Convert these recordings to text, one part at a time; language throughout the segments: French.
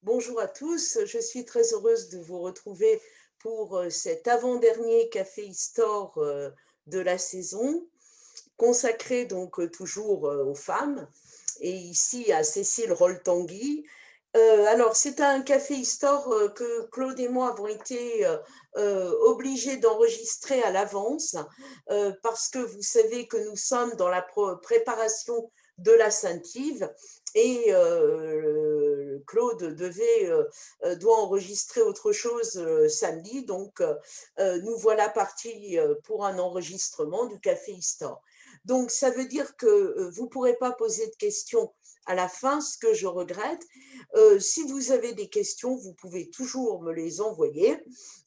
Bonjour à tous, je suis très heureuse de vous retrouver pour cet avant-dernier Café Histoire de la saison, consacré donc toujours aux femmes, et ici à Cécile Roll-Tanguy. Alors, c'est un Café Histoire que Claude et moi avons été obligés d'enregistrer à l'avance, parce que vous savez que nous sommes dans la préparation de la Saint-Yves, et Claude doit enregistrer autre chose samedi, donc nous voilà partis pour un enregistrement du Café Histoire. Donc, ça veut dire que vous ne pourrez pas poser de questions à la fin, ce que je regrette. Si vous avez des questions, vous pouvez toujours me les envoyer,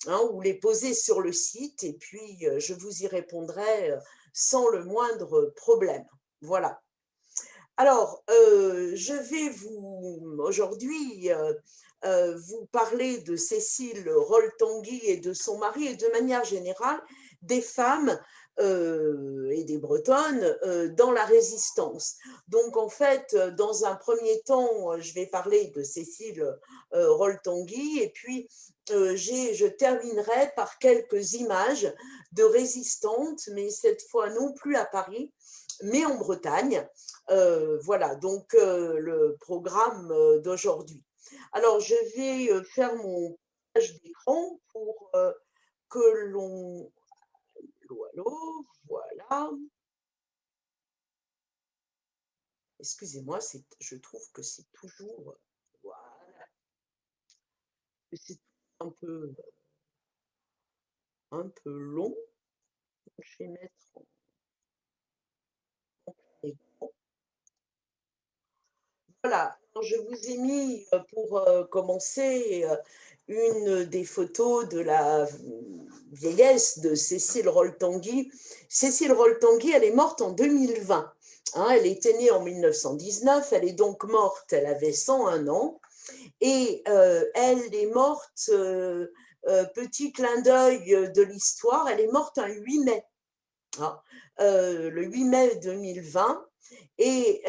hein, ou les poser sur le site, et puis je vous y répondrai sans le moindre problème. Voilà. Alors, je vais aujourd'hui vous parler de Cécile Roll-Tanguy et de son mari, et de manière générale des femmes et des Bretonnes dans la résistance. Donc, en fait, dans un premier temps, je vais parler de Cécile Roll-Tanguy, et puis je terminerai par quelques images de résistantes, mais cette fois non plus à Paris, mais en Bretagne. Voilà, donc le programme d'aujourd'hui. Alors, je vais faire mon page d'écran pour que l'on... Allô, allô, voilà. Excusez-moi, je trouve que c'est toujours... Voilà, c'est un peu long. Je vais mettre en écran. Voilà, alors je vous ai mis pour commencer une des photos de la vieillesse de Cécile Roll-Tanguy. Cécile Roll-Tanguy, elle est morte en 2020. Hein, elle était née en 1919, elle est donc morte, elle avait 101 ans. Et elle est morte, petit clin d'œil de l'histoire, elle est morte un 8 mai. Hein, le 8 mai 2020. Et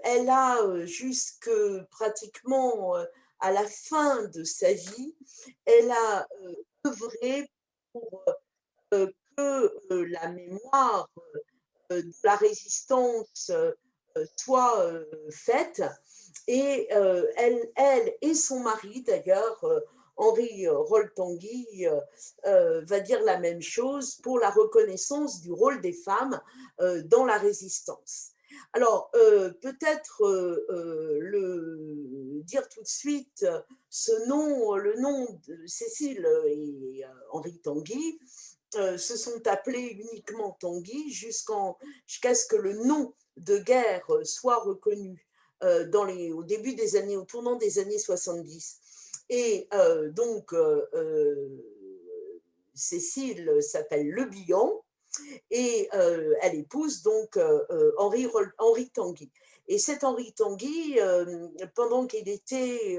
elle a jusque pratiquement à la fin de sa vie, elle a œuvré pour que la mémoire de la résistance soit faite. Et elle et son mari, d'ailleurs, Henri Roll-Tanguy, va dire la même chose pour la reconnaissance du rôle des femmes dans la résistance. Alors, peut-être le dire tout de suite, le nom de Cécile et Henri Tanguy se sont appelés uniquement Tanguy jusqu'à ce que le nom de guerre soit reconnu au début des années, au tournant des années 70. Et donc, Cécile s'appelle Le Bihan, et elle épouse donc Henri Tanguy. Et cet Henri Tanguy, pendant qu'il était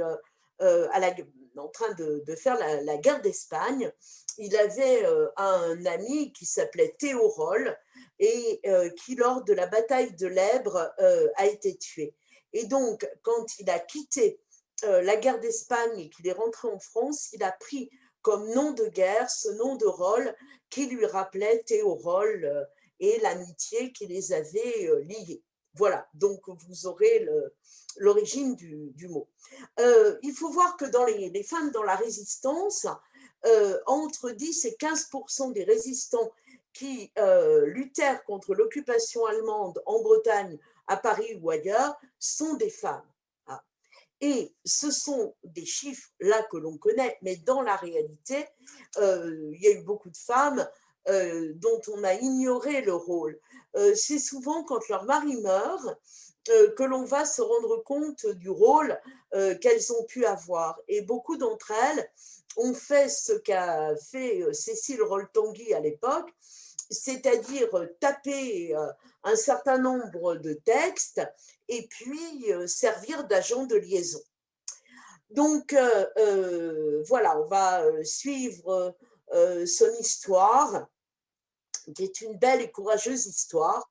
en train de faire la guerre d'Espagne, il avait un ami qui s'appelait Théo Roll, et qui, lors de la bataille de l'Èbre, a été tué. Et donc, quand il a quitté la guerre d'Espagne et qu'il est rentré en France, il a pris comme nom de guerre ce nom de Roll qui lui rappelait Théo Roll et l'amitié qui les avait liés. Voilà, donc vous aurez l'origine du mot. Il faut voir que dans les femmes dans la résistance, entre 10 et 15% des résistants qui luttèrent contre l'occupation allemande en Bretagne, à Paris ou ailleurs, sont des femmes. Et ce sont des chiffres là que l'on connaît, mais dans la réalité, il y a eu beaucoup de femmes dont on a ignoré le rôle. C'est souvent quand leur mari meurt que l'on va se rendre compte du rôle qu'elles ont pu avoir. Et beaucoup d'entre elles ont fait ce qu'a fait Cécile Roll-Tanguy à l'époque, c'est-à-dire taper un certain nombre de textes et puis servir d'agent de liaison. Donc voilà, on va suivre son histoire, qui est une belle et courageuse histoire.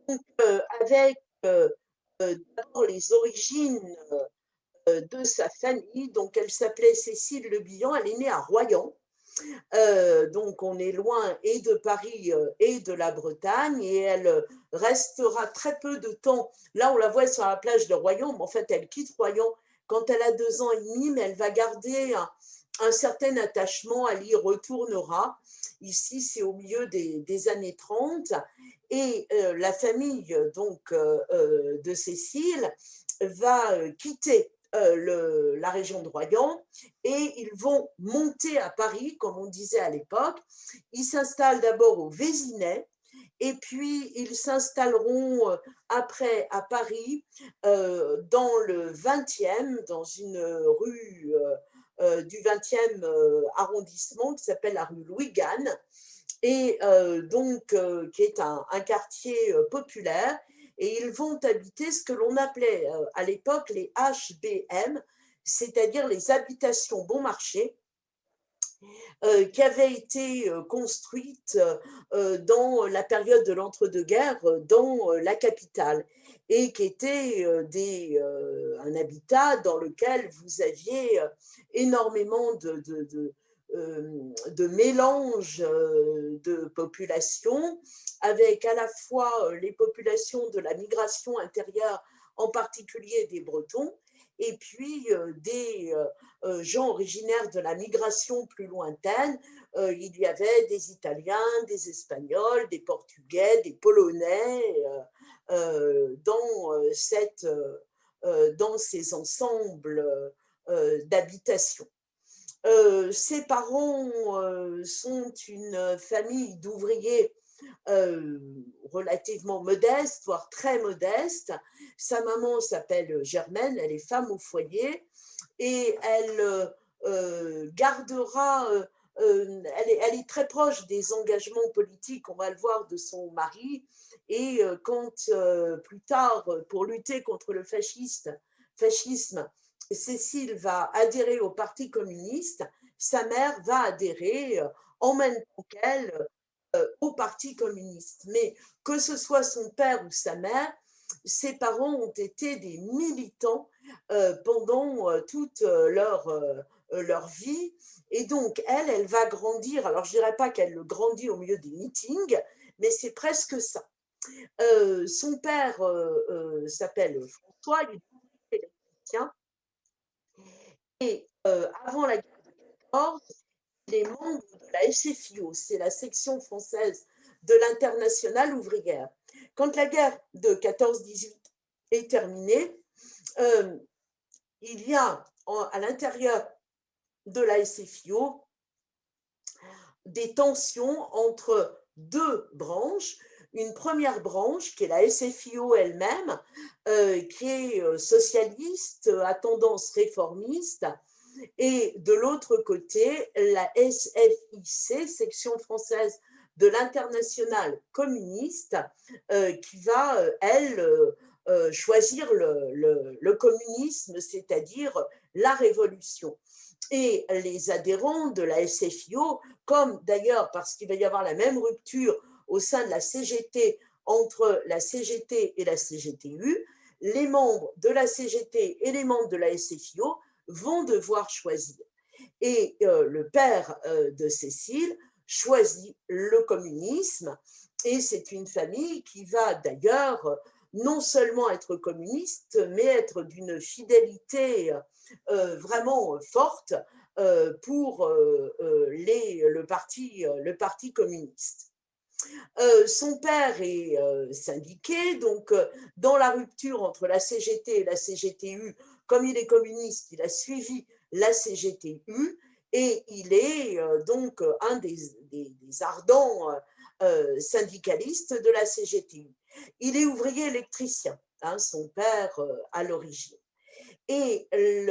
Donc avec d'abord les origines de sa famille. Donc, elle s'appelait Cécile Le Bihan. Elle est née à Royan. Donc, on est loin et de Paris et de la Bretagne. Et elle restera très peu de temps. Là, on la voit sur la plage de Royan, mais en fait, elle quitte Royan quand elle a 2 ans et demi, mais elle va garder un certain attachement. Elle y retournera. Ici, c'est au milieu des années 30. Et la famille donc de Cécile va quitter la région de Royan et ils vont monter à Paris, comme on disait à l'époque. Ils s'installent d'abord au Vésinet et puis ils s'installeront après à Paris dans le 20e, dans une rue du 20e arrondissement qui s'appelle la rue Louis-Gagne et donc qui est un quartier populaire. Et ils vont habiter ce que l'on appelait à l'époque les HBM, c'est-à-dire les habitations bon marché, qui avaient été construites dans la période de l'entre-deux-guerres dans la capitale et qui étaient un habitat dans lequel vous aviez énormément de mélange de populations, avec à la fois les populations de la migration intérieure, en particulier des Bretons, et puis des gens originaires de la migration plus lointaine. Il y avait des Italiens, des Espagnols, des Portugais, des Polonais dans ces ensembles d'habitations. Ses parents sont une famille d'ouvriers relativement modeste, voire très modeste. Sa maman s'appelle Germaine, elle est femme au foyer et elle gardera, elle est très proche des engagements politiques, on va le voir, de son mari. Et quand plus tard, pour lutter contre le fascisme, Cécile va adhérer au Parti communiste, sa mère va adhérer en même temps qu'elle au Parti communiste. Mais que ce soit son père ou sa mère, ses parents ont été des militants pendant toute leur vie. Et donc, elle va grandir. Alors, je ne dirais pas qu'elle grandit au milieu des meetings, mais c'est presque ça. Son père s'appelle François, il est électricien. Et avant la guerre de 14, il est membre de la SFIO, c'est la section française de l'Internationale ouvrière. Quand la guerre de 14-18 est terminée, il y a à l'intérieur de la SFIO des tensions entre deux branches. Une première branche, qui est la SFIO elle-même, qui est socialiste, à tendance réformiste, et de l'autre côté, la SFIC, section française de l'Internationale communiste, qui va, elle, choisir le communisme, c'est-à-dire la révolution. Et les adhérents de la SFIO, comme d'ailleurs parce qu'il va y avoir la même rupture au sein de la CGT entre la CGT et la CGTU, les membres de la CGT et les membres de la SFIO vont devoir choisir. Et le père de Cécile choisit le communisme et c'est une famille qui va d'ailleurs non seulement être communiste, mais être d'une fidélité vraiment forte pour le parti communiste. Son père est syndiqué, donc dans la rupture entre la CGT et la CGTU, comme il est communiste, il a suivi la CGTU et il est donc un des ardents syndicalistes de la CGTU. Il est ouvrier électricien, hein, son père à l'origine. Et les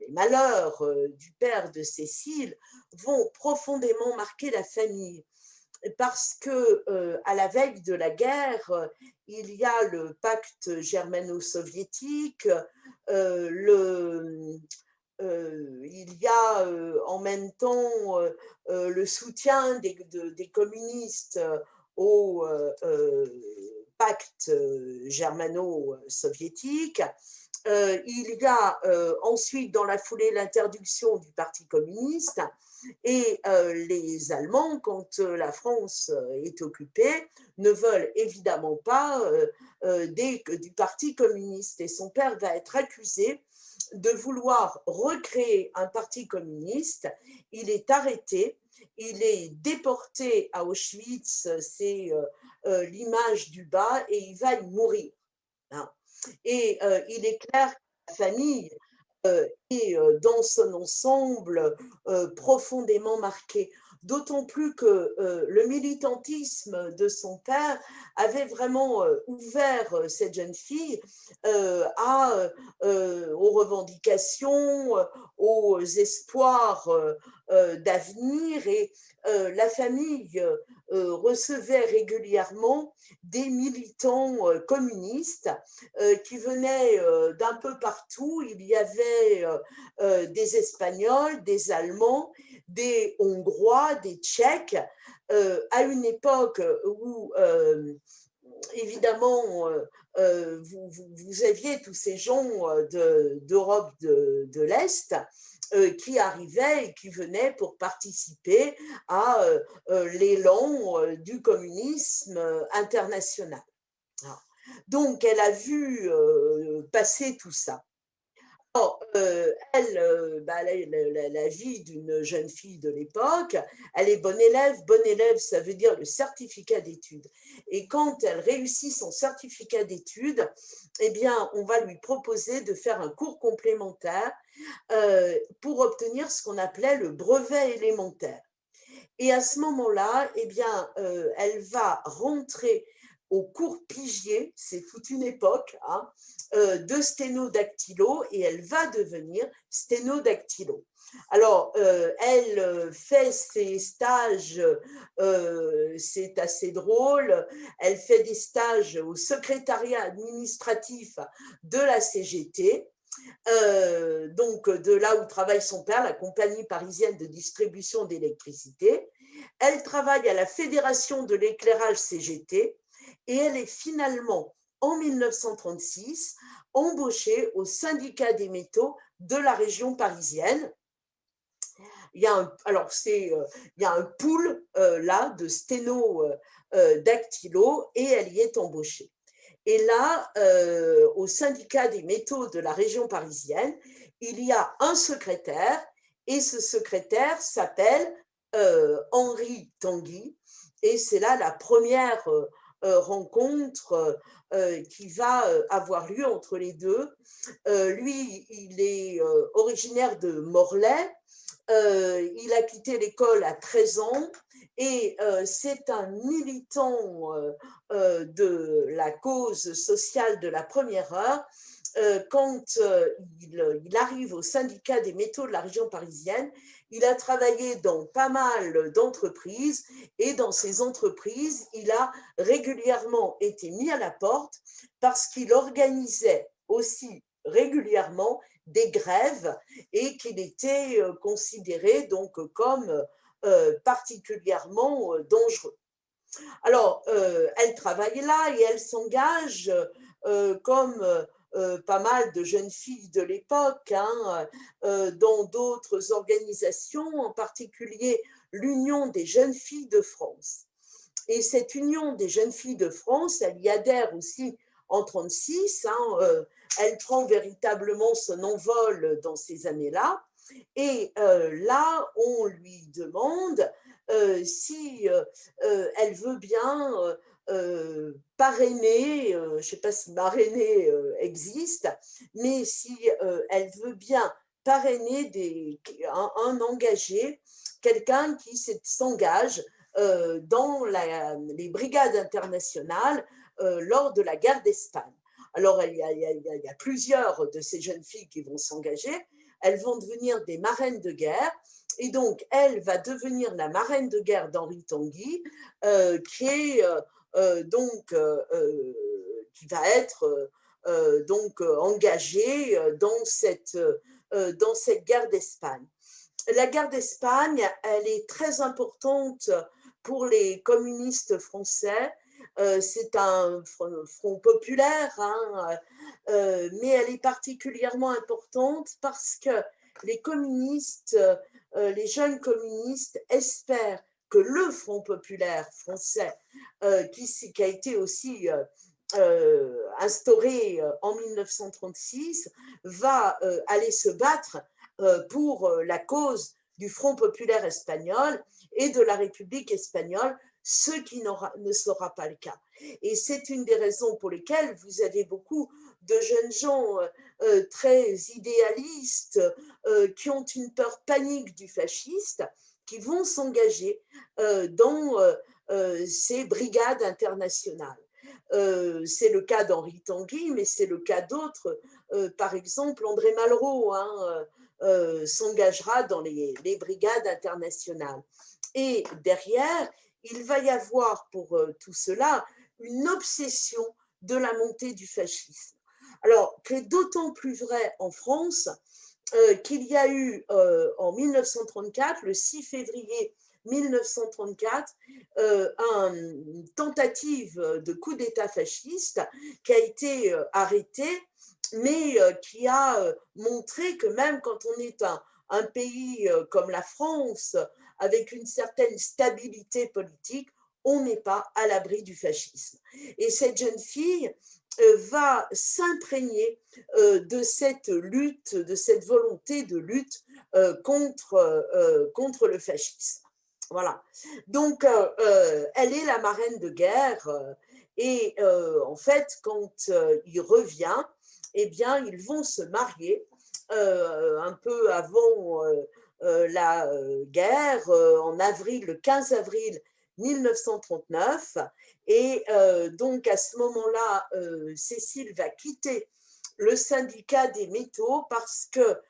malheurs du père de Cécile vont profondément marquer la famille parce que à la veille de la guerre, il y a le pacte germano-soviétique, il y a en même temps le soutien des communistes au pacte germano-soviétique Il y a ensuite, dans la foulée, l'interdiction du Parti communiste et les Allemands, quand la France est occupée, ne veulent évidemment pas du Parti communiste. Et son père va être accusé de vouloir recréer un parti communiste. Il est arrêté, il est déporté à Auschwitz, c'est l'image du bas, et il va y mourir. Hein. Et il est clair que la famille est dans son ensemble profondément marquée. D'autant plus que le militantisme de son père avait vraiment ouvert cette jeune fille aux revendications, aux espoirs d'avenir. Et la famille recevait régulièrement des militants communistes qui venaient d'un peu partout. Il y avait des Espagnols, des Allemands, des Hongrois, des Tchèques, à une époque où, évidemment, vous aviez tous ces gens d'Europe de l'Est qui arrivaient et qui venaient pour participer à l'élan du communisme international. Donc, elle a vu passer tout ça. Alors, la vie d'une jeune fille de l'époque, elle est bonne élève. Bonne élève, ça veut dire le certificat d'études. Et quand elle réussit son certificat d'études, eh bien, on va lui proposer de faire un cours complémentaire pour obtenir ce qu'on appelait le brevet élémentaire. Et à ce moment-là, eh bien, elle va rentrer au cours Pigier, c'est toute une époque, hein, de sténodactylo, et elle va devenir sténodactylo. Alors, elle fait ses stages, c'est assez drôle, elle fait des stages au secrétariat administratif de la CGT, donc de là où travaille son père, la compagnie parisienne de distribution d'électricité. Elle travaille à la Fédération de l'éclairage CGT et elle est finalement, en 1936, embauchée au syndicat des métaux de la région parisienne. Il y a un pool là de sténodactylo et elle y est embauchée. Et là, au syndicat des métaux de la région parisienne, il y a un secrétaire et ce secrétaire s'appelle Henri Tanguy. Et c'est là la première rencontre qui va avoir lieu entre les deux. Lui, il est originaire de Morlaix. Il a quitté l'école à 13 ans et c'est un militant de la cause sociale de la première heure. Quand il arrive au syndicat des métaux de la région parisienne, il a travaillé dans pas mal d'entreprises et dans ces entreprises, il a régulièrement été mis à la porte parce qu'il organisait aussi régulièrement des grèves et qu'il était considéré donc comme particulièrement dangereux. Alors, elle travaille là et elle s'engage comme pas mal de jeunes filles de l'époque, hein, dans d'autres organisations, en particulier l'Union des jeunes filles de France. Et cette Union des jeunes filles de France, elle y adhère aussi en 1936. Hein, elle prend véritablement son envol dans ces années-là. Et là, on lui demande si elle veut bien parrainer, je ne sais pas si marrainer existe, mais si elle veut bien parrainer un engagé, quelqu'un qui s'engage dans les brigades internationales lors de la guerre d'Espagne. Alors, il y a plusieurs de ces jeunes filles qui vont s'engager. Elles vont devenir des marraines de guerre. Et donc, elle va devenir la marraine de guerre d'Henri Tanguy, qui est qui va être donc engagée dans cette guerre d'Espagne. La guerre d'Espagne, elle est très importante pour les communistes français C'est un front populaire, hein, mais elle est particulièrement importante parce que les communistes, les jeunes communistes espèrent que le Front populaire français, qui a été aussi instauré en 1936, va aller se battre pour la cause du Front populaire espagnol et de la République espagnole, ce qui ne sera pas le cas. Et c'est une des raisons pour lesquelles vous avez beaucoup de jeunes gens très idéalistes qui ont une peur panique du fasciste, qui vont s'engager dans ces brigades internationales. C'est le cas d'Henri Tanguy, mais c'est le cas d'autres. Par exemple, André Malraux s'engagera dans les brigades internationales. Et derrière, il va y avoir pour tout cela une obsession de la montée du fascisme. Alors, c'est d'autant plus vrai en France qu'il y a eu en 1934, le 6 février 1934, une tentative de coup d'État fasciste qui a été arrêtée, mais qui a montré que même quand on est un pays comme la France, avec une certaine stabilité politique, on n'est pas à l'abri du fascisme. Et cette jeune fille va s'imprégner de cette lutte, de cette volonté de lutte contre le fascisme. Voilà. Donc, elle est la marraine de guerre et en fait, quand il revient, eh bien, ils vont se marier un peu avant la guerre, en avril, le 15 avril 1939. Et donc, à ce moment-là, Cécile va quitter le syndicat des métaux parce que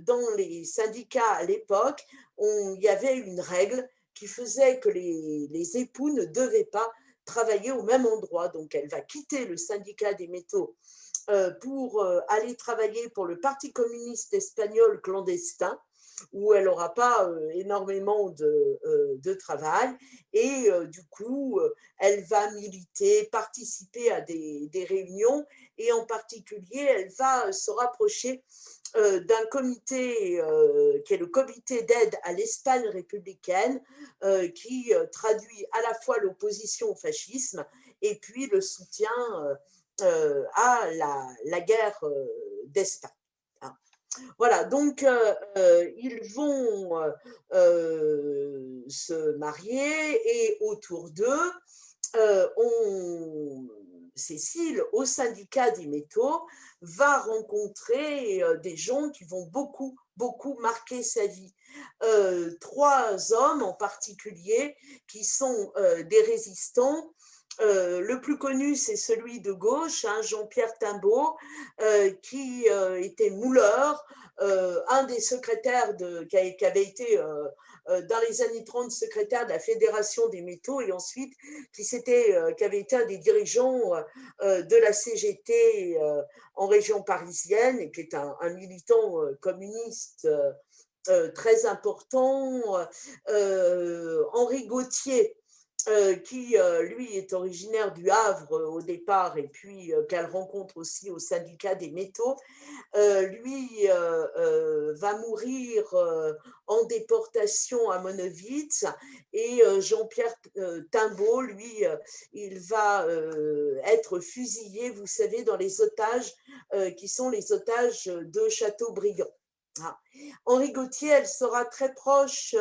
dans les syndicats à l'époque, il y avait une règle qui faisait que les époux ne devaient pas travailler au même endroit. Donc, elle va quitter le syndicat des métaux pour aller travailler pour le Parti communiste espagnol clandestin, où elle n'aura pas énormément de travail. Et du coup, elle va militer, participer à des réunions, et en particulier, elle va se rapprocher d'un comité qui est le comité d'aide à l'Espagne républicaine, qui traduit à la fois l'opposition au fascisme et puis le soutien à la guerre d'Espagne. Voilà, donc ils vont se marier et autour d'eux, Cécile, au syndicat des métaux, va rencontrer des gens qui vont beaucoup, beaucoup marquer sa vie. Trois hommes en particulier qui sont des résistants. Le plus connu, c'est celui de gauche, hein, Jean-Pierre Timbaud, qui était mouleur, un des secrétaires qui avait été dans les années 30 secrétaire de la Fédération des métaux et ensuite qui avait été un des dirigeants de la CGT en région parisienne et qui est un militant communiste très important. Henri Gauthier, qui, lui, est originaire du Havre au départ et puis qu'elle rencontre aussi au syndicat des métaux, lui va mourir en déportation à Monowitz et Jean-Pierre Timbaud, lui, il va être fusillé, vous savez, dans les otages qui sont les otages de Châteaubriand. Ah. Henri Gauthier, elle sera très proche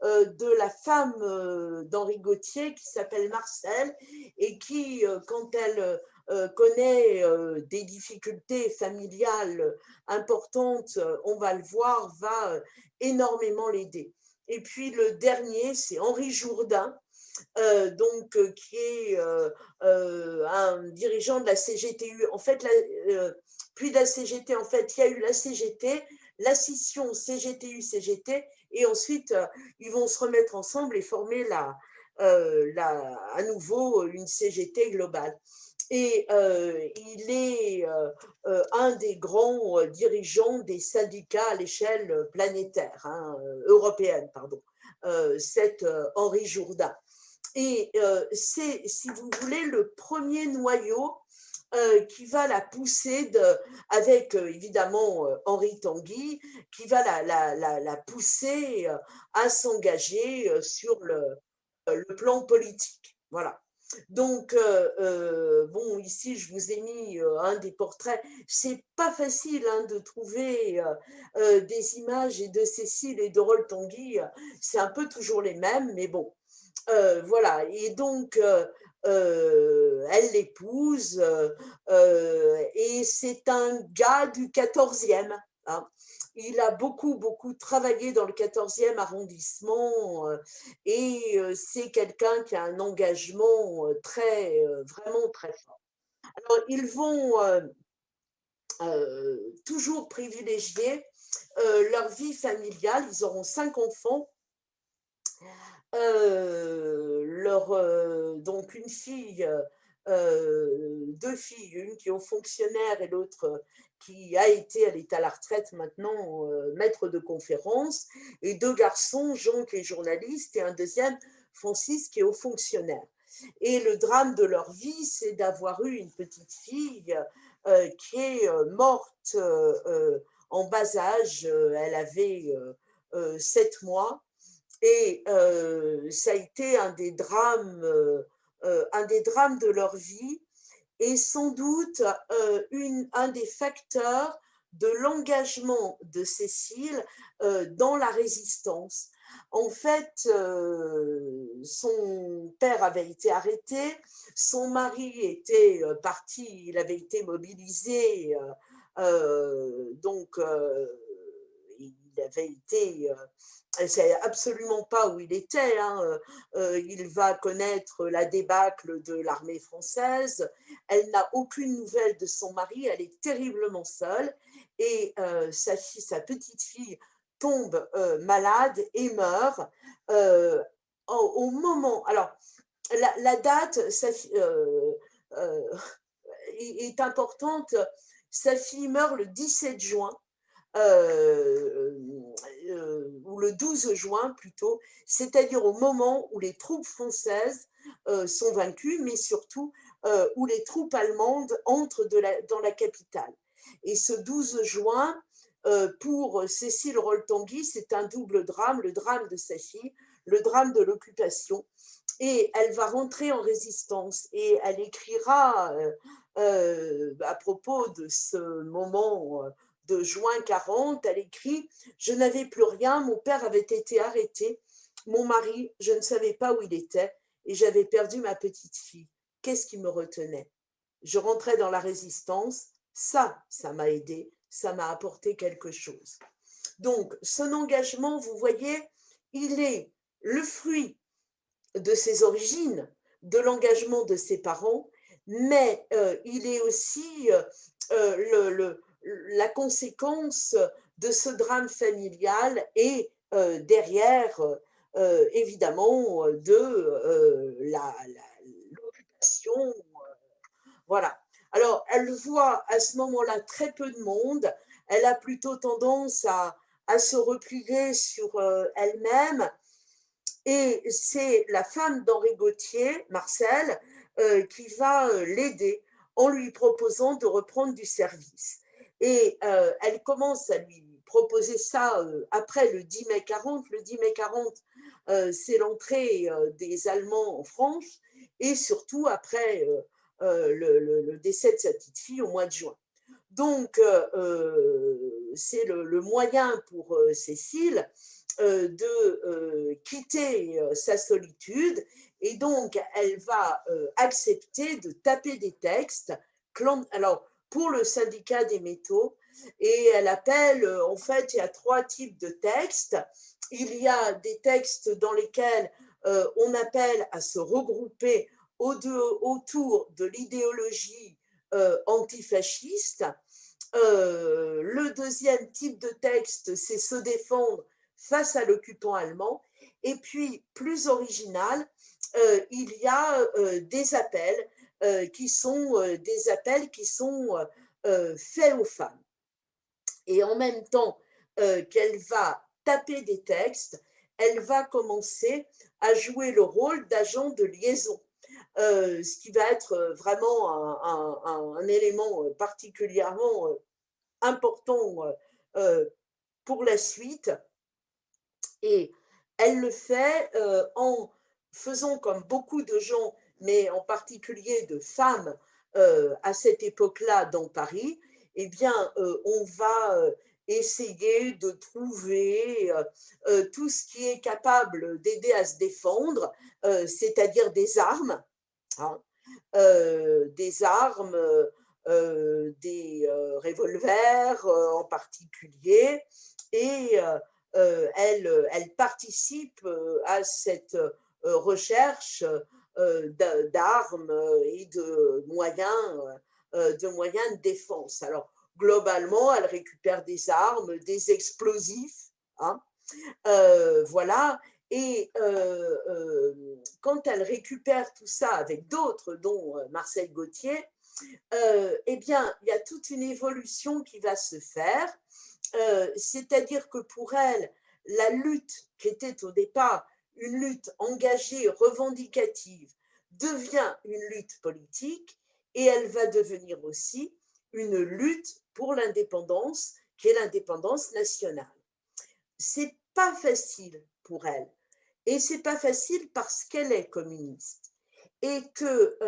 de la femme d'Henri Gauthier qui s'appelle Marcel et qui, quand elle connaît des difficultés familiales importantes, on va le voir, va énormément l'aider. Et puis le dernier, c'est Henri Jourdain, qui est un dirigeant de la CGTU. En fait, puis de la CGT, en fait, il y a eu la CGT, la scission CGTU-CGT, et ensuite, ils vont se remettre ensemble et former à nouveau une CGT globale. Et il est un des grands dirigeants des syndicats à l'échelle planétaire, hein, européenne, pardon, cet Henri Jourdain. Et c'est, si vous voulez, le premier noyau qui va la pousser, avec évidemment Henri Tanguy, qui va la pousser à s'engager sur le plan politique. Voilà. Donc, bon, ici, je vous ai mis un des portraits. C'est pas facile hein, de trouver des images et de Cécile et d'Harold Tanguy. C'est un peu toujours les mêmes, mais bon. Voilà. Et donc, elle l'épouse, et c'est un gars du 14e. Hein. Il a beaucoup, beaucoup travaillé dans le 14e arrondissement, et c'est quelqu'un qui a un engagement très, vraiment très fort. Alors, ils vont toujours privilégier leur vie familiale. Ils auront 5 enfants. Donc une fille, 2 filles, une qui est haut fonctionnaire et l'autre qui a été, elle est à la retraite maintenant, maître de conférence, et 2 garçons, Jean qui est journaliste et un deuxième, Francis, qui est haut fonctionnaire. Et le drame de leur vie, c'est d'avoir eu une petite fille qui est morte en bas âge. Elle avait 7 mois et ça a été un des drames de leur vie et sans doute un des facteurs de l'engagement de Cécile dans la résistance. En fait, son père avait été arrêté, son mari était parti, il avait été mobilisé, donc il avait été elle sait absolument pas où il était. Hein. Il va connaître la débâcle de l'armée française. Elle n'a aucune nouvelle de son mari. Elle est terriblement seule. Et sa petite fille tombe malade et meurt au moment. Alors, la date euh, est importante. Sa fille meurt le 17 juin euh, ou le 12 juin plutôt, c'est-à-dire au moment où les troupes françaises sont vaincues, mais surtout où les troupes allemandes entrent dans la capitale. Et ce 12 juin, pour Cécile Roltanguy, c'est un double drame, le drame de sa fille, le drame de l'occupation. Et elle va rentrer en résistance et elle écrira à propos de ce moment de juin 40, elle écrit « Je n'avais plus rien, mon père avait été arrêté, mon mari, je ne savais pas où il était et j'avais perdu ma petite fille. Qu'est-ce qui me retenait? Je rentrais dans la résistance, ça m'a aidé, ça m'a apporté quelque chose. » Donc, son engagement, vous voyez, il est le fruit de ses origines, de l'engagement de ses parents, mais il est aussi la conséquence de ce drame familial et derrière, évidemment, de l'occupation. Voilà. Alors, elle voit à ce moment-là très peu de monde. Elle a plutôt tendance à se replier sur elle-même. Et c'est la femme d'Henri Gautier, Marcel, qui va l'aider en lui proposant de reprendre du service. Et elle commence à lui proposer ça après le 10 mai 40. Le 10 mai 40, c'est l'entrée des Allemands en France et surtout après le décès de sa petite fille au mois de juin. Donc, c'est le moyen pour Cécile de quitter sa solitude et donc elle va accepter de taper des textes alors pour le syndicat des métaux et elle appelle en fait il y a 3 types de textes. Il y a des textes dans lesquels on appelle à se regrouper autour de l'idéologie antifasciste. Le deuxième type de texte, c'est se défendre face à l'occupant allemand. Et puis, plus original, il y a des appels qui sont faits aux femmes. Et en même temps qu'elle va taper des textes, elle va commencer à jouer le rôle d'agent de liaison, ce qui va être vraiment un élément particulièrement important pour la suite. Et elle le fait en faisant comme beaucoup de gens, mais en particulier de femmes à cette époque-là dans Paris, eh bien, on va essayer de trouver tout ce qui est capable d'aider à se défendre, c'est-à-dire des armes, hein, des revolvers en particulier, et elle participe à cette recherche d'armes et de moyens de défense. Alors, globalement, elle récupère des armes, des explosifs, hein, voilà. Et quand elle récupère tout ça avec d'autres, dont Marcel Gauthier, eh bien, il y a toute une évolution qui va se faire. C'est-à-dire que pour elle, la lutte qui était au départ une lutte engagée, revendicative, devient une lutte politique, et elle va devenir aussi une lutte pour l'indépendance, qui est l'indépendance nationale. C'est pas facile pour elle, et c'est pas facile parce qu'elle est communiste, et que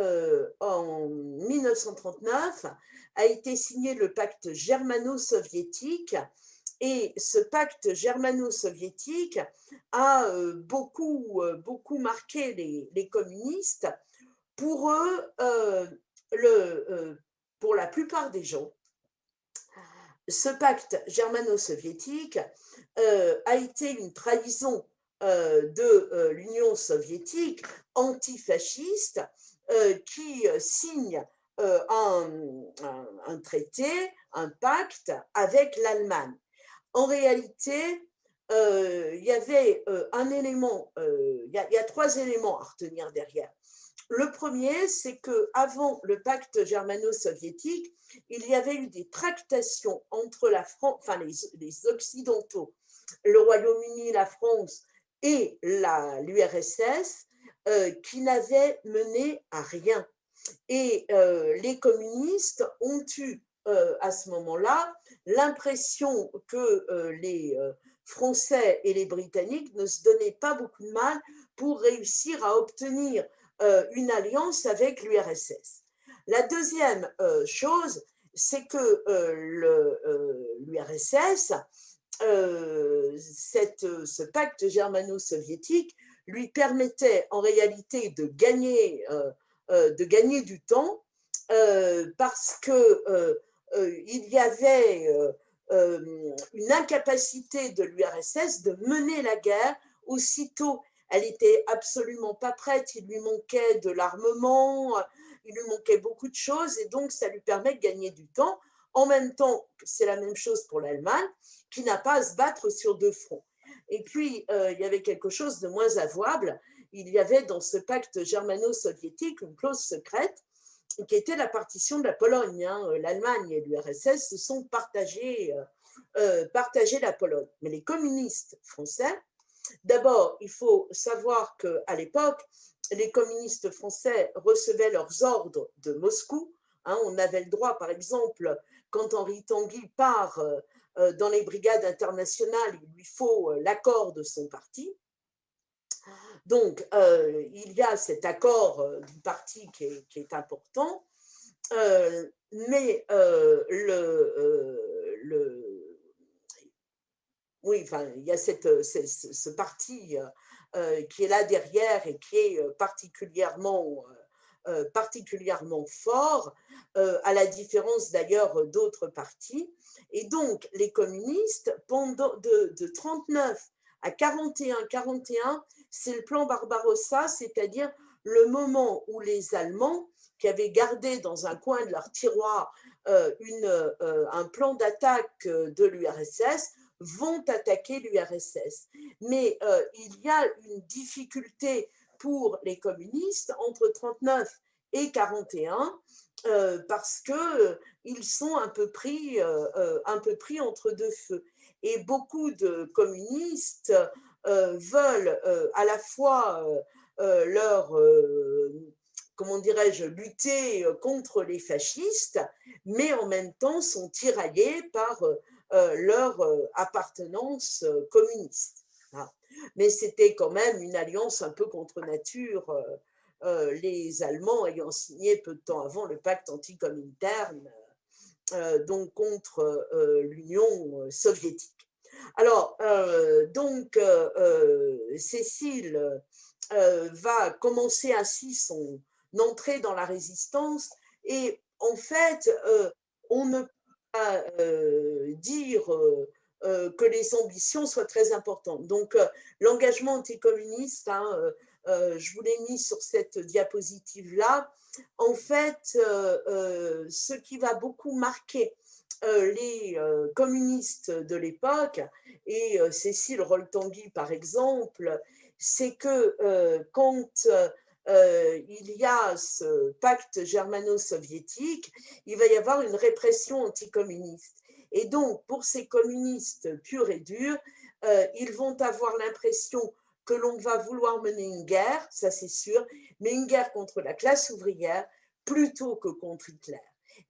en 1939 a été signé le pacte germano-soviétique, et ce pacte germano-soviétique a beaucoup marqué les communistes. Pour eux, pour la plupart des gens, ce pacte germano-soviétique a été une trahison de l'Union soviétique antifasciste qui signe un traité, un pacte avec l'Allemagne. En réalité, il y avait un élément, il y a trois éléments à retenir derrière. Le premier, c'est qu'avant le pacte germano-soviétique, il y avait eu des tractations entre les Occidentaux, le Royaume-Uni, la France et l'URSS, qui n'avaient mené à rien. Et les communistes ont eu à ce moment-là l'impression que les Français et les Britanniques ne se donnaient pas beaucoup de mal pour réussir à obtenir une alliance avec l'URSS. La deuxième chose, c'est que l'URSS, ce pacte germano-soviétique, lui permettait en réalité de gagner du temps parce que il y avait une incapacité de l'URSS de mener la guerre aussitôt. Elle n'était absolument pas prête, il lui manquait de l'armement, il lui manquait beaucoup de choses, et donc ça lui permet de gagner du temps. En même temps, c'est la même chose pour l'Allemagne, qui n'a pas à se battre sur deux fronts. Et puis, il y avait quelque chose de moins avouable. Il y avait dans ce pacte germano-soviétique une clause secrète qui était la partition de la Pologne. L'Allemagne et l'URSS se sont partagés la Pologne. Mais les communistes français, d'abord, il faut savoir qu'à l'époque, les communistes français recevaient leurs ordres de Moscou. On avait le droit, par exemple, quand Henri Tanguy part dans les brigades internationales, il lui faut l'accord de son parti. Donc, il y a cet accord du parti qui est important, mais oui, enfin, il y a ce parti qui est là derrière et qui est particulièrement fort, à la différence d'ailleurs d'autres partis. Et donc, les communistes, pendant de 39 à 41, c'est le plan Barbarossa, c'est-à-dire le moment où les Allemands, qui avaient gardé dans un coin de leur tiroir un plan d'attaque de l'URSS, vont attaquer l'URSS. Mais il y a une difficulté pour les communistes entre 39 et 41 parce qu'ils sont un peu pris entre deux feux. Et beaucoup de communistes veulent à la fois leur, comment dirais-je, lutter contre les fascistes, mais en même temps sont tiraillés par leur appartenance communiste. Hein. Mais c'était quand même une alliance un peu contre nature, les Allemands ayant signé peu de temps avant le pacte anticomintern, donc contre l'Union soviétique. Alors, donc, Cécile va commencer ainsi son entrée dans la résistance et en fait, on ne peut pas dire que les ambitions soient très importantes. Donc, l'engagement anticommuniste, hein, je vous l'ai mis sur cette diapositive-là, en fait, ce qui va beaucoup marquer les communistes de l'époque, et Cécile Roltanguy par exemple, c'est que quand il y a ce pacte germano-soviétique, il va y avoir une répression anticommuniste. Et donc, pour ces communistes purs et durs, ils vont avoir l'impression que l'on va vouloir mener une guerre, ça c'est sûr, mais une guerre contre la classe ouvrière plutôt que contre Hitler.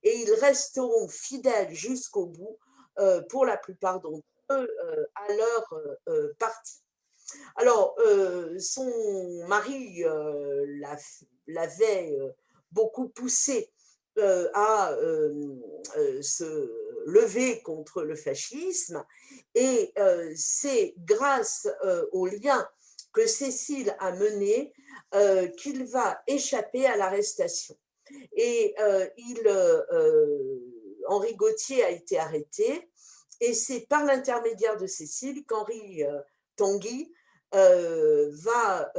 Et ils resteront fidèles jusqu'au bout, pour la plupart d'entre eux, à leur parti. Alors, son mari l'avait beaucoup poussé à se lever contre le fascisme, et c'est grâce au lien que Cécile a mené qu'il va échapper à l'arrestation. Et Henri Gautier a été arrêté, et c'est par l'intermédiaire de Cécile qu'Henri Tanguy va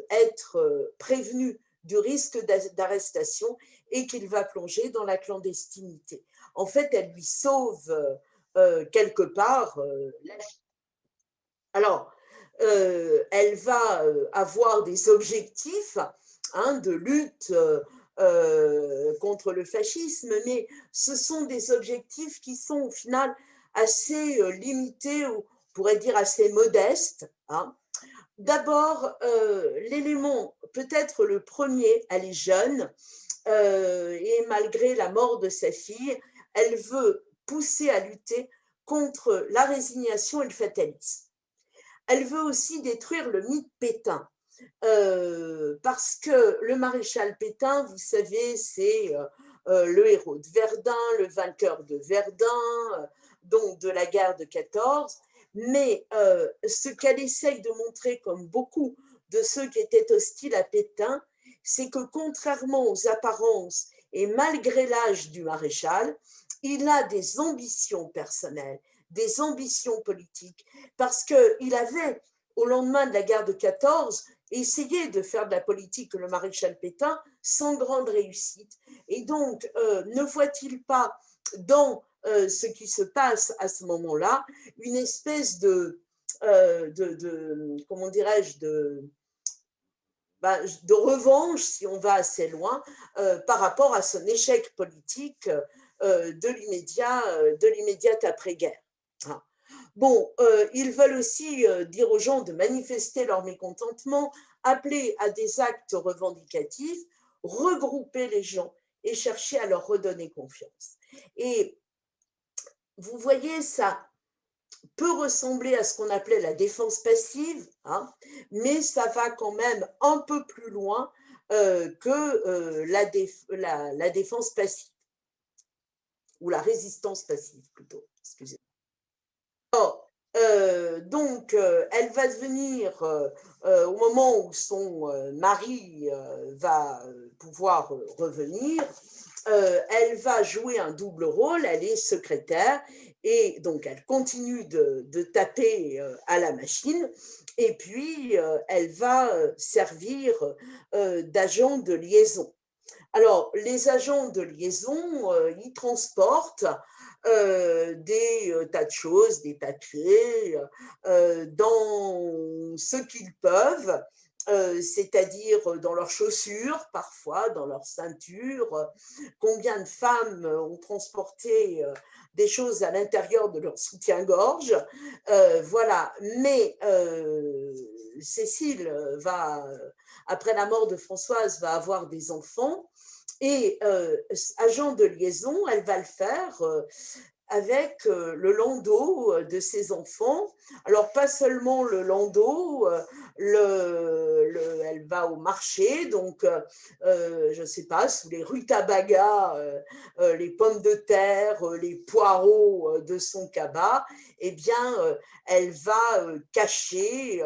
être prévenu du risque d'arrestation et qu'il va plonger dans la clandestinité. En fait, elle lui sauve quelque part la vie. Alors, elle va avoir des objectifs, hein, de lutte contre le fascisme, mais ce sont des objectifs qui sont au final assez limités, ou on pourrait dire assez modestes. Hein. D'abord, l'élément, peut-être le premier, elle est jeune, et malgré la mort de sa fille, elle veut pousser à lutter contre la résignation et le fatalisme. Elle veut aussi détruire le mythe Pétain, parce que le maréchal Pétain, vous savez, c'est le héros de Verdun, le vainqueur de Verdun, donc de la guerre de 14. Mais ce qu'elle essaye de montrer, comme beaucoup de ceux qui étaient hostiles à Pétain, c'est que contrairement aux apparences et malgré l'âge du maréchal, il a des ambitions personnelles, des ambitions politiques, parce qu'il avait, au lendemain de la guerre de 14, essayé de faire de la politique, le maréchal Pétain, sans grande réussite. Et donc, ne voit-il pas dans ce qui se passe à ce moment-là une espèce comment dirais-je, de revanche, si on va assez loin, par rapport à son échec politique de l'immédiate après-guerre. Hein. Bon, ils veulent aussi dire aux gens de manifester leur mécontentement, appeler à des actes revendicatifs, regrouper les gens et chercher à leur redonner confiance. Et vous voyez, ça peut ressembler à ce qu'on appelait la défense passive, hein, mais ça va quand même un peu plus loin que la défense passive, ou la résistance passive plutôt, excusez-moi. Donc, elle va devenir, au moment où son mari va pouvoir revenir, elle va jouer un double rôle, elle est secrétaire, et donc elle continue de taper à la machine, et puis elle va servir d'agent de liaison. Alors, les agents de liaison, ils transportent des tas de choses, des papiers, dans ce qu'ils peuvent, c'est-à-dire dans leurs chaussures, parfois dans leurs ceintures. Combien de femmes ont transporté des choses à l'intérieur de leur soutien-gorge. Voilà. Mais Cécile va, après la mort de Françoise, va avoir des enfants. Et agent de liaison, elle va le faire avec le landau de ses enfants. Alors, pas seulement le landau, elle va au marché, donc, je ne sais pas, sous les rutabagas, les pommes de terre, les poireaux de son cabas, eh bien, elle va cacher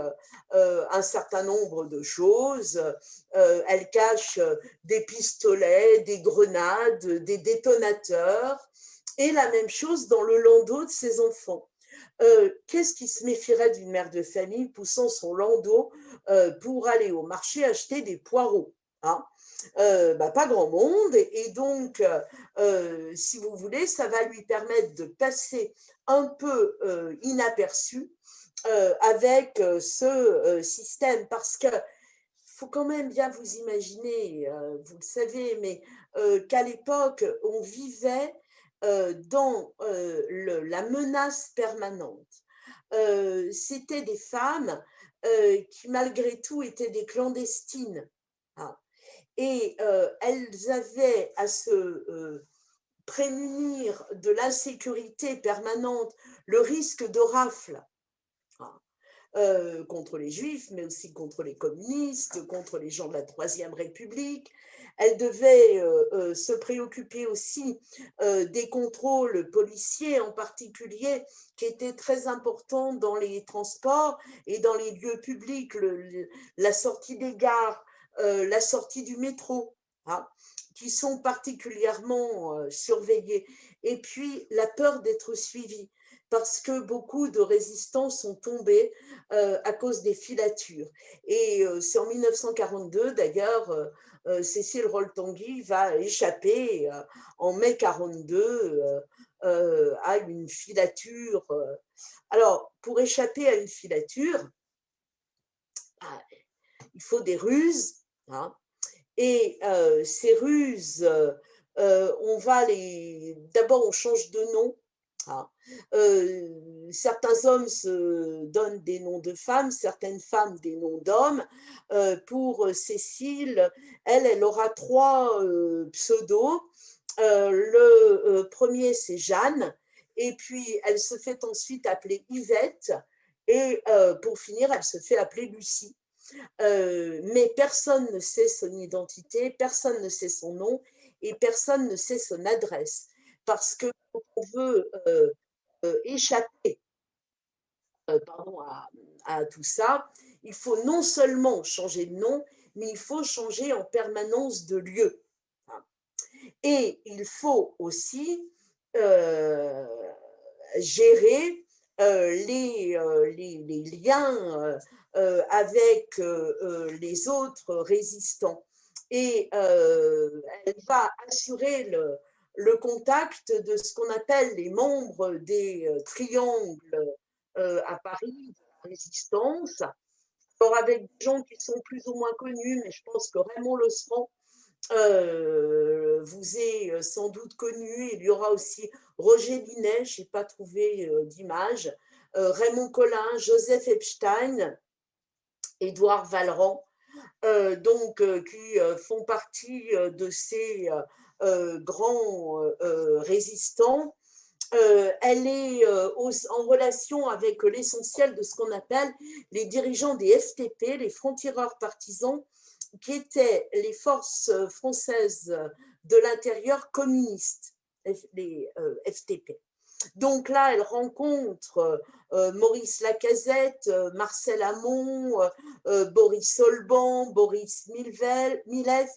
un certain nombre de choses. Elle cache des pistolets, des grenades, des détonateurs, et la même chose dans le landau de ses enfants. Qu'est-ce qui se méfierait d'une mère de famille poussant son landau pour aller au marché acheter des poireaux, hein? Pas grand monde, et donc, si vous voulez, ça va lui permettre de passer un peu inaperçu avec ce système, parce que faut quand même bien vous imaginer, vous le savez, mais qu'à l'époque, on vivait dans la menace permanente. C'était des femmes qui, malgré tout, étaient des clandestines, hein. Et elles avaient à se prémunir de l'insécurité permanente, le risque de rafle, hein, contre les juifs, mais aussi contre les communistes, contre les gens de la Troisième République. Elle devait se préoccuper aussi des contrôles policiers, en particulier, qui étaient très importants dans les transports et dans les lieux publics, la sortie des gares, la sortie du métro, hein, qui sont particulièrement surveillés. Et puis, la peur d'être suivi, parce que beaucoup de résistants sont tombés à cause des filatures. Et c'est en 1942, d'ailleurs, Cécile Roll-Tanguy va échapper en mai 42 à une filature. Alors, pour échapper à une filature, il faut des ruses, hein, et ces ruses, on va les. D'abord, on change de nom. Ah. Certains hommes se donnent des noms de femmes, certaines femmes des noms d'hommes. Pour Cécile, elle aura trois pseudos. Le premier, c'est Jeanne, et puis elle se fait ensuite appeler Yvette, et pour finir, elle se fait appeler Lucie. Mais personne ne sait son identité, personne ne sait son nom, et personne ne sait son adresse. Parce que quand on veut échapper pardon, à tout ça, il faut non seulement changer de nom, mais il faut changer en permanence de lieu. Et il faut aussi gérer les liens avec les autres résistants. Et elle va assurer le contact de ce qu'on appelle les membres des triangles à Paris, de la résistance. Alors avec des gens qui sont plus ou moins connus, mais je pense que Raymond Losserand vous est sans doute connu. Il y aura aussi Roger Binet, je n'ai pas trouvé d'image, Raymond Collin, Joseph Epstein, Édouard Vallerand, qui font partie de ces grands résistants. Elle est en relation avec l'essentiel de ce qu'on appelle les dirigeants des FTP, les francs-tireurs partisans, qui étaient les forces françaises de l'intérieur communistes, les FTP. Donc là, elle rencontre Maurice Lacazette, Marcel Amont, Boris Solban, Boris Milève,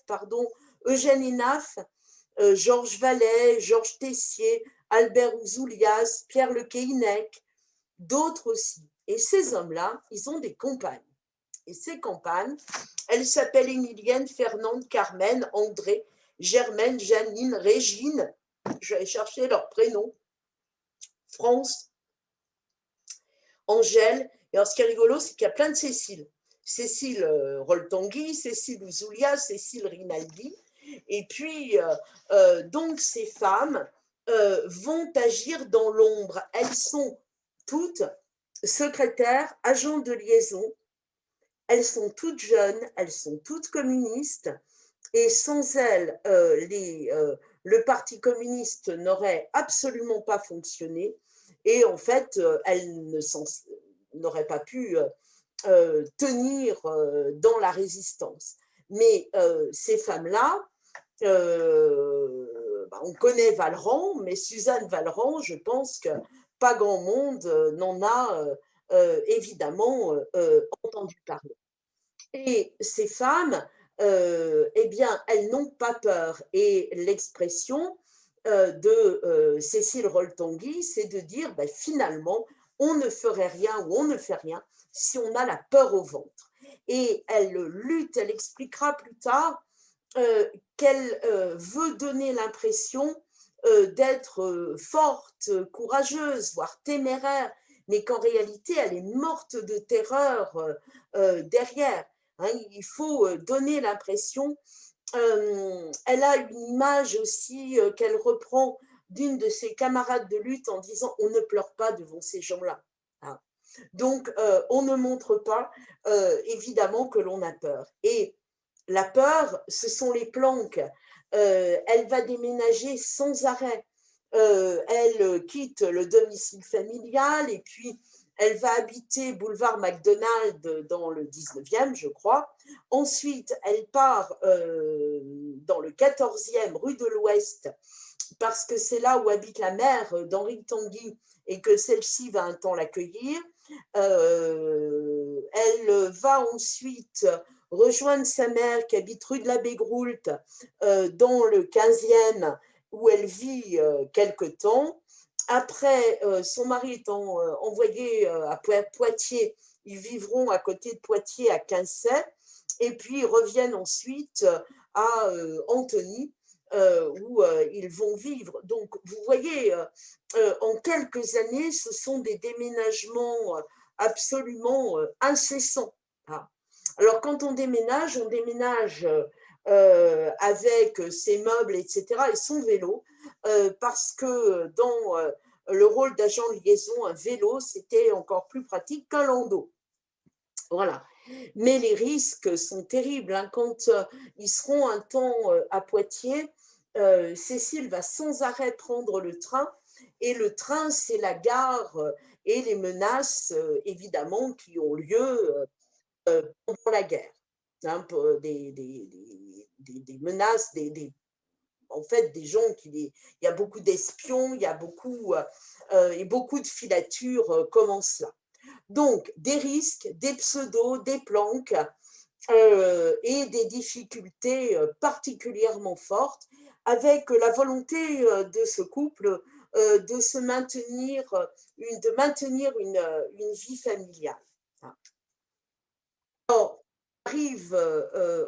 Eugène Hénaff, Georges Vallet, Georges Tessier, Albert Ouzoulias, Pierre Le Quéinec, d'autres aussi. Et ces hommes-là, ils ont des compagnes. Et ces compagnes, elles s'appellent Émilienne, Fernande, Carmen, André, Germaine, Janine, Régine. Je vais aller chercher leurs prénoms. France, Angèle. Et alors, ce qui est rigolo, c'est qu'il y a plein de Cécile. Cécile Roltangui, Cécile Ouzoulia, Cécile Rinaldi. Et puis, donc, ces femmes vont agir dans l'ombre. Elles sont toutes secrétaires, agents de liaison. Elles sont toutes jeunes, elles sont toutes communistes. Et sans elles, le Parti communiste n'aurait absolument pas fonctionné. Et en fait, elles n'auraient pas pu tenir dans la résistance. Mais ces femmes-là, on connaît Vallerand, mais Suzanne Vallerand, je pense que pas grand monde n'en a évidemment entendu parler. Et ces femmes, eh bien, elles n'ont pas peur. Et l'expression de Cécile Roltangui, c'est de dire, ben, finalement, on ne ferait rien ou on ne fait rien si on a la peur au ventre. Et elle lutte, elle expliquera plus tard qu'elle veut donner l'impression d'être forte, courageuse, voire téméraire, mais qu'en réalité, elle est morte de terreur derrière. Hein, il faut donner l'impression. Elle a une image aussi qu'elle reprend d'une de ses camarades de lutte en disant on ne pleure pas devant ces gens-là. Hein. Donc, on ne montre pas évidemment que l'on a peur. Et la peur, ce sont les planques. Elle va déménager sans arrêt. Elle quitte le domicile familial et puis elle va habiter boulevard McDonald dans le 19e, je crois. Ensuite, elle part dans le 14e, rue de l'Ouest, parce que c'est là où habite la mère d'Henri Tanguy et que celle-ci va un temps l'accueillir. Elle va ensuite rejoindre sa mère qui habite rue de l'Abbé Groult dans le 15e où elle vit quelque temps. Après, son mari étant envoyé à Poitiers, ils vivront à côté de Poitiers à Quincey et puis ils reviennent ensuite à Antony où ils vont vivre. Donc, vous voyez, en quelques années, ce sont des déménagements absolument incessants. Hein. Alors, quand on déménage avec ses meubles, etc., et son vélo, parce que dans le rôle d'agent de liaison, un vélo, c'était encore plus pratique qu'un landau. Voilà. Mais les risques sont terribles. Hein. Quand ils seront un temps à Poitiers, Cécile va sans arrêt prendre le train. Et le train, c'est la gare et les menaces, évidemment, qui ont lieu pendant la guerre. Hein, des menaces, en fait, des gens il y a beaucoup d'espions, il y a beaucoup, et beaucoup de filatures comme cela. Donc, des risques, des pseudos, des planques et des difficultés particulièrement fortes avec la volonté de ce couple de se maintenir, de maintenir une vie familiale. Alors, arrive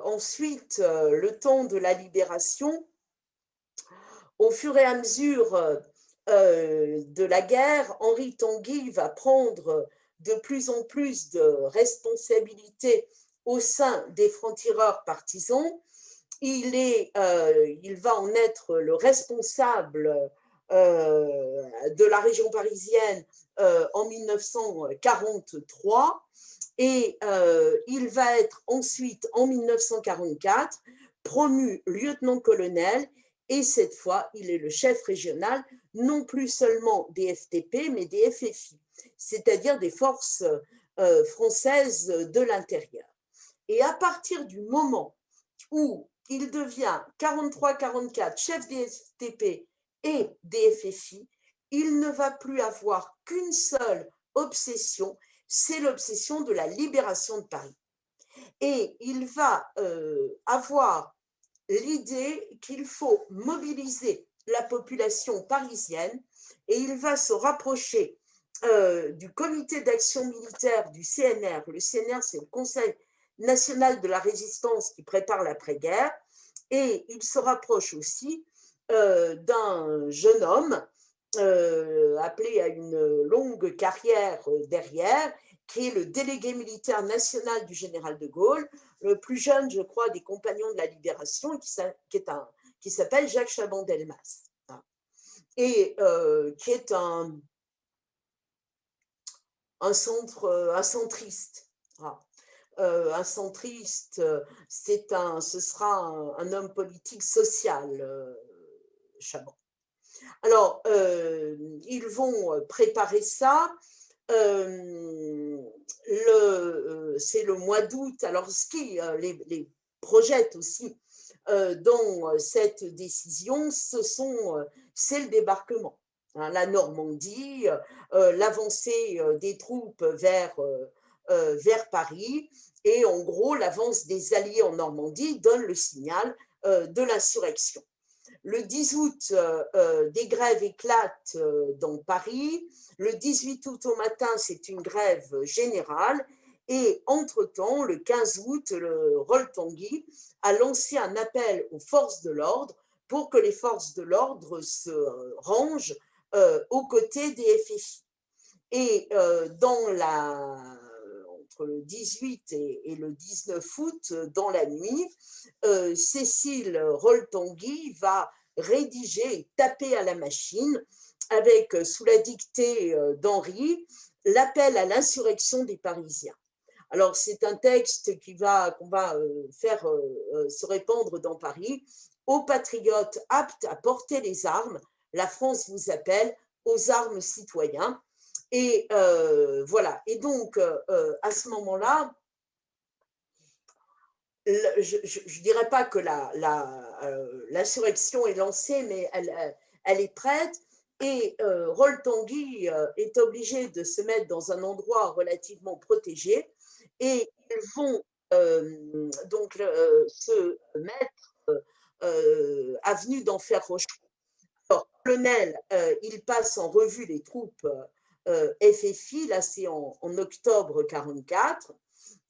ensuite le temps de la libération. Au fur et à mesure de la guerre, Henri Tanguy va prendre de plus en plus de responsabilités au sein des francs-tireurs partisans. Il va en être le responsable de la région parisienne en 1943 et il va être ensuite en 1944 promu lieutenant-colonel et cette fois il est le chef régional non plus seulement des FTP mais des FFI, c'est-à-dire des forces françaises de l'intérieur. Et à partir du moment où il devient 43-44 chef des FTP et des FFI, il ne va plus avoir qu'une seule obsession, c'est l'obsession de la libération de Paris. Et il va avoir l'idée qu'il faut mobiliser la population parisienne et il va se rapprocher du comité d'action militaire du CNR. Le CNR, c'est le Conseil national de la résistance qui prépare l'après-guerre et il se rapproche aussi d'un jeune homme appelé à une longue carrière derrière qui est le délégué militaire national du général de Gaulle, le plus jeune, je crois, des compagnons de la Libération, qui s'appelle Jacques Chaban-Delmas, hein, et qui est un centriste. Voilà. Un centriste, ce sera un homme politique social, Chaban. Alors, ils vont préparer ça. C'est le mois d'août. Alors, ce qui les projette aussi dans cette décision, c'est le débarquement. Hein, la Normandie, l'avancée des troupes vers Paris, et en gros, l'avance des Alliés en Normandie donne le signal de l'insurrection. Le 10 août, des grèves éclatent dans Paris. Le 18 août au matin, c'est une grève générale. Et entre-temps, le 15 août, le Rol-Tanguy a lancé un appel aux forces de l'ordre pour que les forces de l'ordre se rangent aux côtés des FFI. Et entre le 18 et le 19 août, dans la nuit, Cécile Rol-Tanguy va rédiger et taper à la machine, avec, sous la dictée d'Henri, l'appel à l'insurrection des Parisiens. Alors, c'est un texte qu'on va faire se répandre dans Paris. Aux patriotes aptes à porter les armes, la France vous appelle aux armes citoyens. Et voilà. Et donc, à ce moment-là, je ne dirais pas que l'insurrection est lancée, mais elle est prête. Et Rol-Tanguy est obligé de se mettre dans un endroit relativement protégé. Et ils vont donc se mettre avenue d'Enfer Rochereau. Alors, le colonel, il passe en revue les troupes FFI, là c'est en octobre 1944,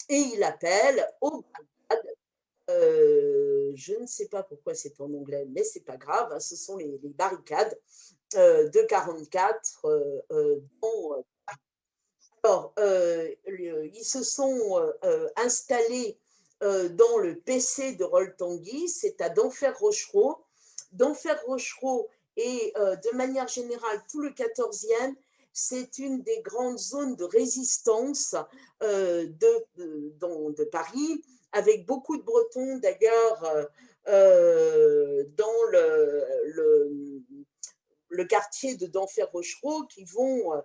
et il appelle aux barricades. Je ne sais pas pourquoi c'est en anglais, mais c'est pas grave, hein, ce sont les barricades de 1944. Alors, ils se sont installés dans le PC de Rol-Tanguy, c'est à Denfert-Rochereau. Denfert-Rochereau et de manière générale tout le 14e, c'est une des grandes zones de résistance de Paris, avec beaucoup de Bretons d'ailleurs dans le quartier de Denfert-Rochereau qui vont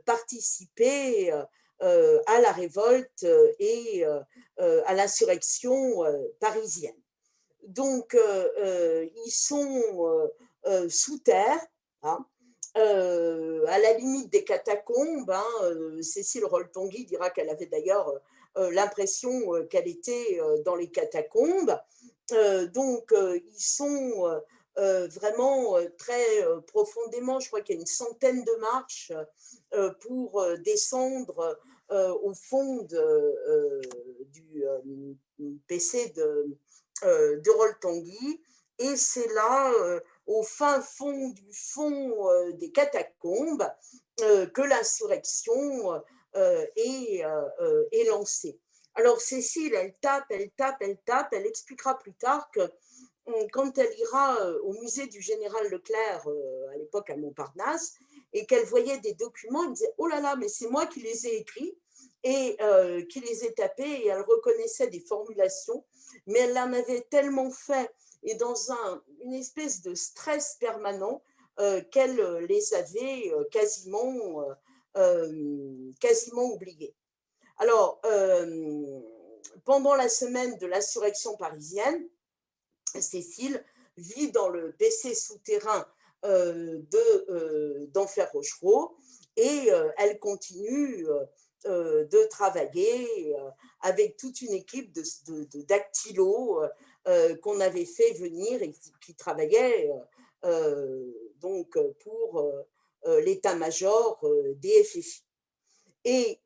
participer à la révolte et à l'insurrection parisienne. Donc, ils sont sous terre, hein, à la limite des catacombes. Hein, Cécile Rol-Tanguy dira qu'elle avait d'ailleurs l'impression qu'elle était dans les catacombes. Donc, ils sont vraiment très profondément, je crois qu'il y a une centaine de marches pour descendre au fond du PC de Rol-Tanguy. Et c'est là, au fin fond du fond des catacombes, que l'insurrection est lancée. Alors Cécile, elle tape, elle tape, elle tape, elle expliquera plus tard que quand elle ira au musée du général Leclerc, à l'époque à Montparnasse, et qu'elle voyait des documents, elle me disait « Oh là là, mais c'est moi qui les ai écrits et qui les ai tapés », et elle reconnaissait des formulations, mais elle en avait tellement fait et dans une espèce de stress permanent qu'elle les avait quasiment oubliés. Alors, pendant la semaine de l'insurrection parisienne, Cécile vit dans le PC souterrain d'Enfer-Rochereau et elle continue de travailler avec toute une équipe de dactylos qu'on avait fait venir et qui travaillait donc pour l'état-major des FFI. Et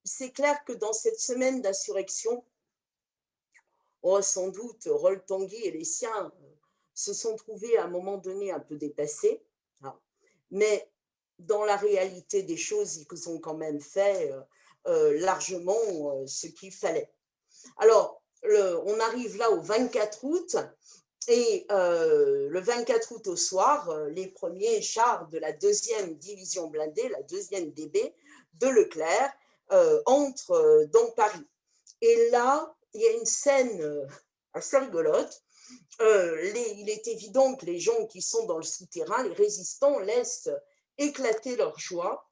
c'est clair que dans cette semaine d'insurrection, sans doute, Rol-Tanguy et les siens se sont trouvés à un moment donné un peu dépassés, hein, mais dans la réalité des choses, ils ont quand même fait largement ce qu'il fallait. Alors, on arrive là au 24 août, et le 24 août au soir, les premiers chars de la 2e division blindée, la 2e DB de Leclerc, entrent dans Paris. Et là, il y a une scène assez rigolote. Il est évident que les gens qui sont dans le souterrain, les résistants, laissent éclater leur joie.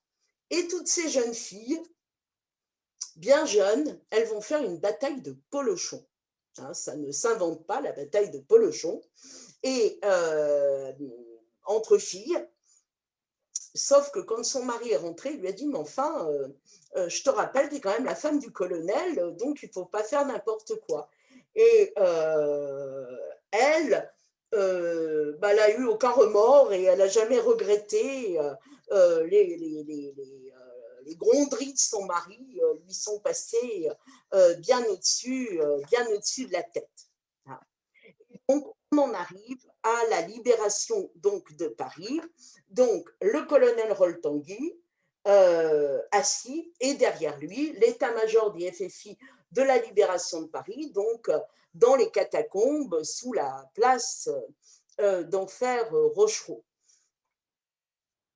Et toutes ces jeunes filles, bien jeunes, elles vont faire une bataille de polochon. Hein, ça ne s'invente pas, la bataille de polochon. Et entre filles, sauf que quand son mari est rentré, il lui a dit, mais enfin, je te rappelle, tu es quand même la femme du colonel, donc il ne faut pas faire n'importe quoi. Et elle, elle n'a eu aucun remords et elle n'a jamais regretté les gronderies de son mari lui sont passées bien au-dessus de la tête. Donc, on en arrive à la libération donc, de Paris. Donc, le colonel Roltanguy, assis, et derrière lui, l'état-major des FFI de la libération de Paris, donc dans les catacombes sous la place d'Enfer Rochereau.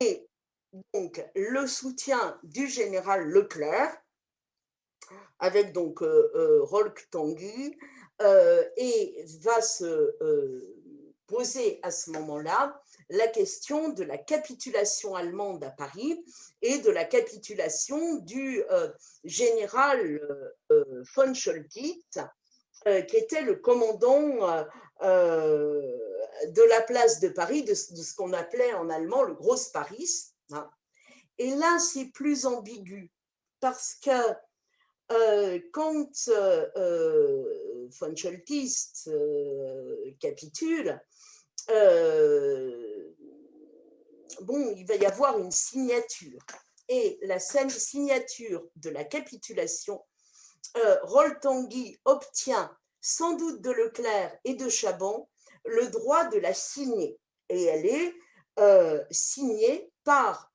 Et donc, le soutien du général Leclerc, avec donc Roltanguy, et va se poser à ce moment-là la question de la capitulation allemande à Paris et de la capitulation du général von Choltitz, qui était le commandant de la place de Paris, de ce qu'on appelait en allemand le Grosse Paris. Hein. Et là, c'est plus ambigu, parce que quand von Choltitz capitule, bon, il va y avoir une signature. Et la signature de la capitulation, Roltanguy obtient, sans doute de Leclerc et de Chaban, le droit de la signer. Et elle est signée par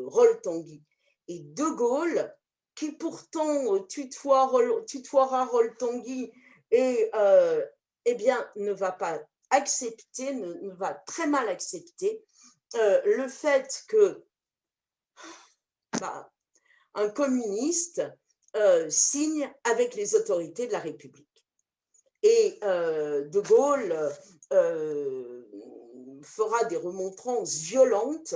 Roltanguy. Et De Gaulle, qui pourtant tutoiera Roltanguy et eh bien, ne va pas accepter, ne va très mal accepter le fait que un communiste signe avec les autorités de la République. Et De Gaulle fera des remontrances violentes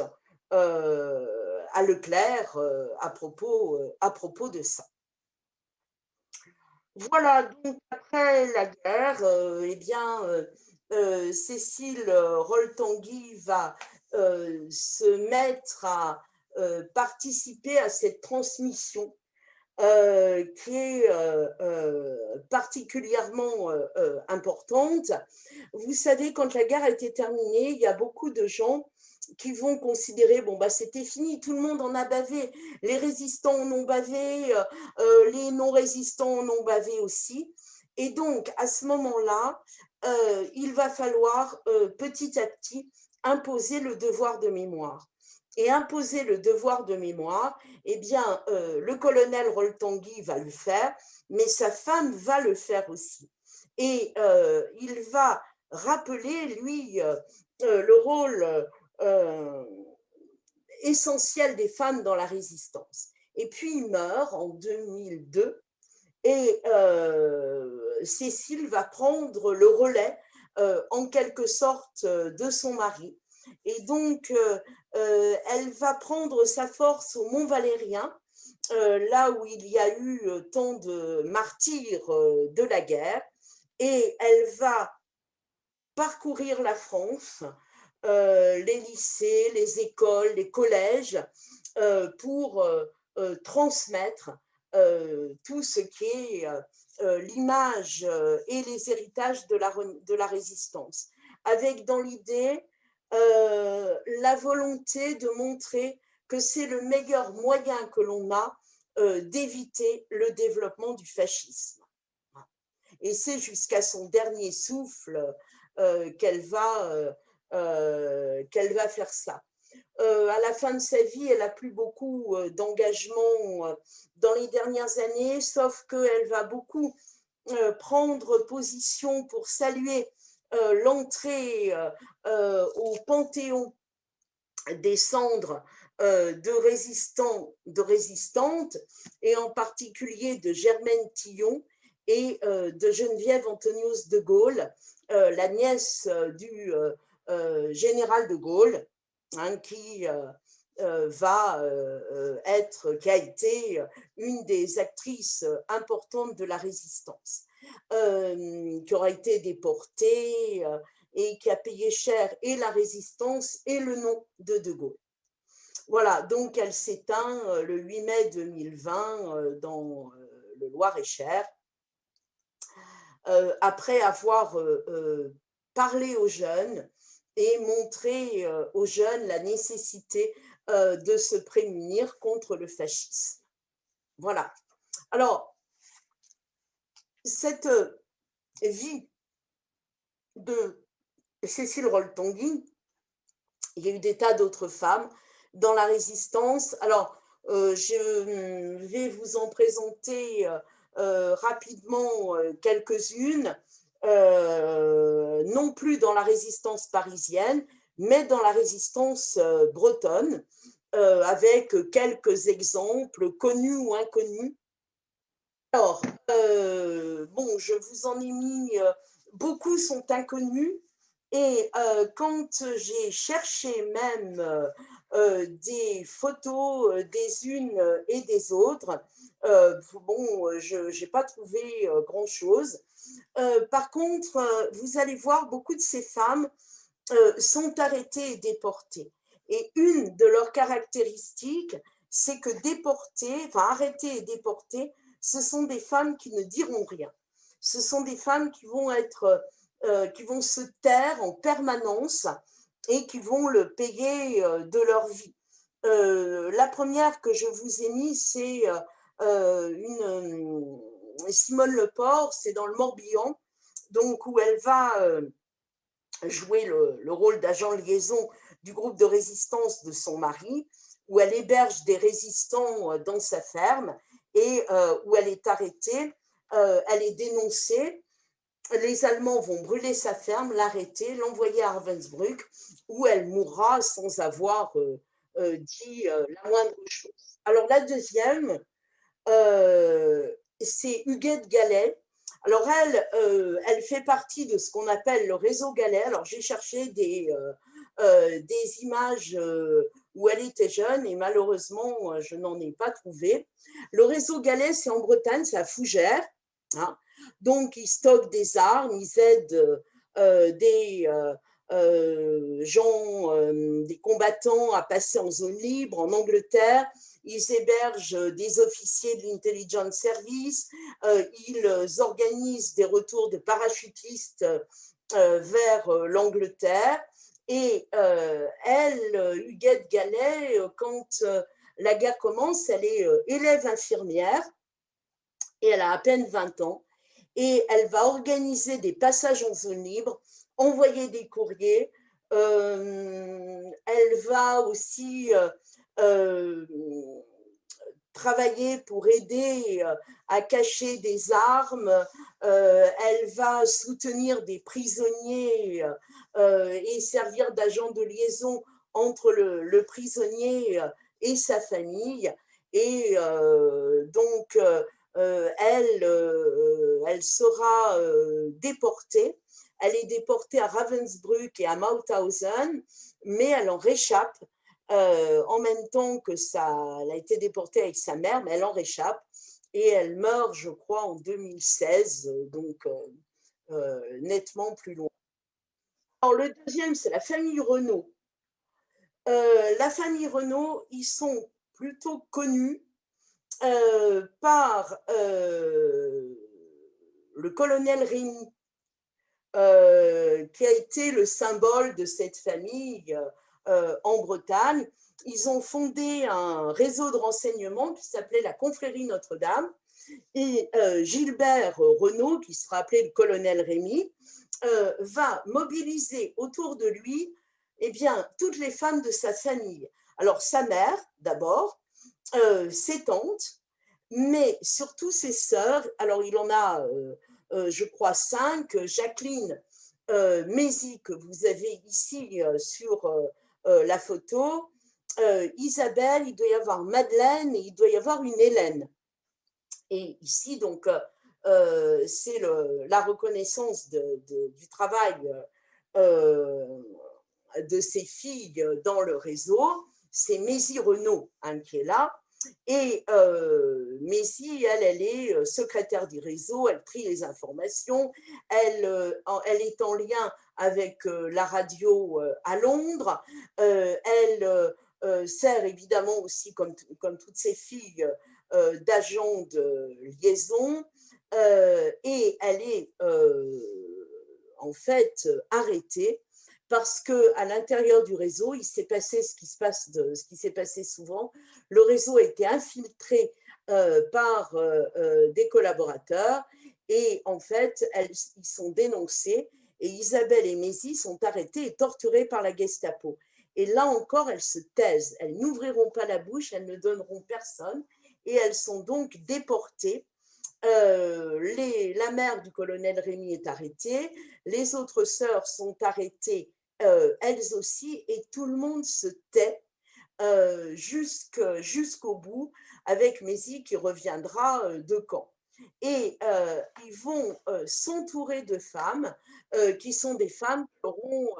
à Leclerc à propos de ça. Voilà, donc après la guerre, eh bien, Cécile Roltanguy va se mettre à participer à cette transmission qui est particulièrement importante. Vous savez, quand la guerre a été terminée, il y a beaucoup de gens qui vont considérer, bon, bah, c'était fini, tout le monde en a bavé, les résistants en ont bavé, les non-résistants en ont bavé aussi. Et donc, à ce moment-là, il va falloir petit à petit imposer le devoir de mémoire. Et imposer le devoir de mémoire, eh bien, le colonel Roltanguy va le faire, mais sa femme va le faire aussi. Et il va rappeler, lui, le rôle essentiel des femmes dans la résistance. Et puis, il meurt en 2002, et Cécile va prendre le relais, en quelque sorte, de son mari. Et donc, elle va prendre sa force au Mont Valérien, là où il y a eu tant de martyrs de la guerre, et elle va parcourir la France, les lycées, les écoles, les collèges, pour transmettre tout ce qui est l'image et les héritages de la résistance, avec dans l'idée la volonté de montrer que c'est le meilleur moyen que l'on a d'éviter le développement du fascisme. Et c'est jusqu'à son dernier souffle qu'elle va faire ça. À la fin de sa vie, elle n'a plus beaucoup d'engagement dans les dernières années, sauf qu'elle va beaucoup prendre position pour saluer l'entrée au Panthéon des cendres de résistants, de résistantes, et en particulier de Germaine Tillon et de Geneviève Antonius de Gaulle, la nièce du général de Gaulle, hein, qui qui a été une des actrices importantes de la résistance, qui aura été déportée et qui a payé cher et la résistance et le nom de De Gaulle. Voilà, donc elle s'éteint le 8 mai 2020 dans le Loir-et-Cher, après avoir parlé aux jeunes et montré aux jeunes la nécessité de se prémunir contre le fascisme. Voilà. Alors, cette vie de Cécile Roll-Tanguy, il y a eu des tas d'autres femmes dans la résistance. Alors, je vais vous en présenter rapidement quelques-unes, non plus dans la résistance parisienne, mais dans la résistance bretonne, avec quelques exemples connus ou inconnus. Alors, bon, je vous en ai mis, beaucoup sont inconnus, et quand j'ai cherché même des photos des unes et des autres, bon, je n'ai pas trouvé grand-chose. Par contre, vous allez voir, beaucoup de ces femmes sont arrêtées et déportées. Et une de leurs caractéristiques, c'est que déportées, enfin arrêtées et déportées, ce sont des femmes qui ne diront rien. Ce sont des femmes qui vont qui vont se taire en permanence et qui vont le payer de leur vie. La première que je vous ai mise, c'est Simone Leport, c'est dans le Morbihan, donc où elle va jouer le rôle d'agent liaison du groupe de résistance de son mari, où elle héberge des résistants dans sa ferme et où elle est arrêtée, elle est dénoncée. Les Allemands vont brûler sa ferme, l'arrêter, l'envoyer à Ravensbrück, où elle mourra sans avoir dit la moindre chose. Alors la deuxième, c'est Huguette Gallet. Alors elle fait partie de ce qu'on appelle le réseau Gallet. Alors j'ai cherché des images où elle était jeune et malheureusement je n'en ai pas trouvé. Le réseau Gallet, c'est en Bretagne, c'est à Fougères, hein. Donc ils stockent des armes, ils aident des gens, des combattants à passer en zone libre en Angleterre. Ils hébergent des officiers de l'Intelligence Service, ils organisent des retours de parachutistes vers l'Angleterre. Et elle, Huguette Gallet, quand la guerre commence, elle est élève infirmière et elle a à peine 20 ans. Et elle va organiser des passages en zone libre, envoyer des courriers. Elle va aussi travailler pour aider à cacher des armes. Elle va soutenir des prisonniers et servir d'agent de liaison entre le prisonnier et sa famille. Et donc, elle sera déportée. Elle est déportée à Ravensbrück et à Mauthausen, mais elle en réchappe en même temps que ça. Elle a été déportée avec sa mère, mais elle en réchappe et elle meurt, je crois, en 2016, donc nettement plus loin. Alors, le deuxième, c'est la famille Renault. La famille Renault, ils sont plutôt connus par le colonel Rémy, qui a été le symbole de cette famille en Bretagne. Ils ont fondé un réseau de renseignement qui s'appelait la Confrérie Notre-Dame. Et Gilbert Renault, qui sera appelé le colonel Rémy, va mobiliser autour de lui toutes les femmes de sa famille. Alors, sa mère, d'abord, ses tantes, mais surtout ses sœurs. Alors, il en a, je crois, 5. Jacqueline Mézy, que vous avez ici sur la photo, Isabelle, il doit y avoir Madeleine et il doit y avoir une Hélène. Et ici, donc, c'est la reconnaissance du travail de ces filles dans le réseau. C'est Mézy Renaud qui est là. Et Mézy, elle est secrétaire du réseau, elle trie les informations, elle est en lien avec la radio à Londres, elle sert évidemment aussi, comme toutes ces filles, d'agent de liaison, et elle est en fait arrêtée parce que à l'intérieur du réseau, il s'est passé ce qui s'est passé souvent. Le réseau a été infiltré par des collaborateurs et en fait, ils sont dénoncés et Isabelle et Mézy sont arrêtées et torturées par la Gestapo. Et là encore, elles se taisent, elles n'ouvriront pas la bouche, elles ne donneront personne et elles sont donc déportées. La mère du colonel Rémy est arrêtée, les autres sœurs sont arrêtées elles aussi, et tout le monde se tait jusqu'au bout, avec Mézy qui reviendra de Caen. Et ils vont s'entourer de femmes qui sont des femmes qui auront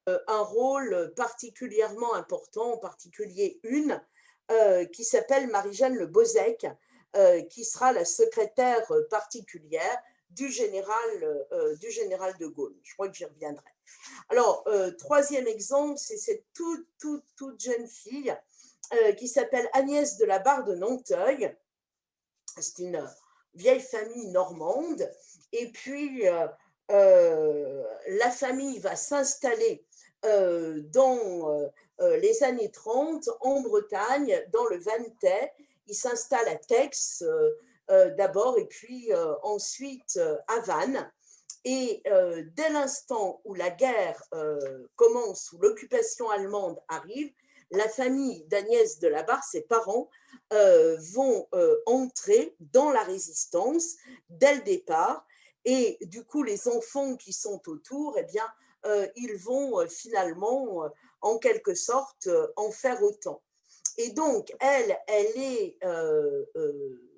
un rôle particulièrement important, en particulier une qui s'appelle Marie-Jeanne Le Bozec, qui sera la secrétaire particulière du général de Gaulle. Je crois que j'y reviendrai. Alors, troisième exemple, c'est cette toute jeune fille qui s'appelle Agnès de la Barre de Nanteuil. C'est une vieille famille normande. Et puis, la famille va s'installer dans les années 30 en Bretagne, dans le Vantais. Ils s'installent à Tex d'abord et puis ensuite à Vannes. Et dès l'instant où la guerre commence, où l'occupation allemande arrive, la famille d'Agnès de la Barre, ses parents, vont entrer dans la résistance dès le départ. Et du coup, les enfants qui sont autour, eh bien, ils vont finalement, en quelque sorte, en faire autant. Et donc, elle est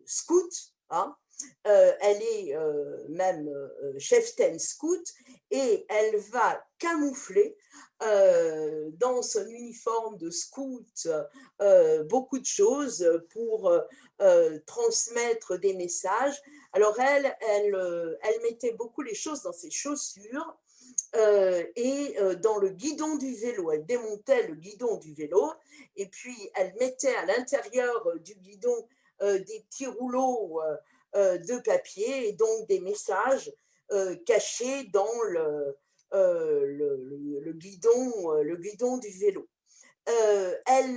scout, hein, elle est même cheftaine scout et elle va camoufler dans son uniforme de scout beaucoup de choses pour transmettre des messages. Alors elle mettait beaucoup les choses dans ses chaussures et dans le guidon du vélo. Elle démontait le guidon du vélo et puis elle mettait à l'intérieur du guidon des petits rouleaux de papier et donc des messages cachés dans le guidon du vélo. Elle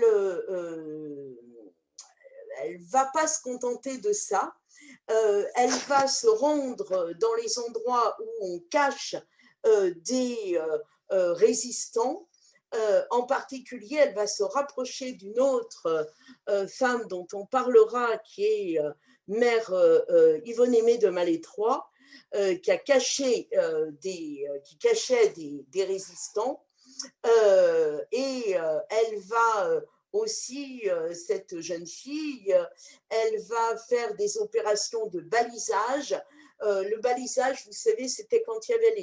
ne va pas se contenter de ça. Elle va se rendre dans les endroits où on cache des résistants. En particulier, elle va se rapprocher d'une autre femme dont on parlera, qui est mère Yvonne Aimée de Malétroit, qui cachait des résistants. Et elle va aussi, cette jeune fille, elle va faire des opérations de balisage. Le balisage, vous savez, c'était quand il y avait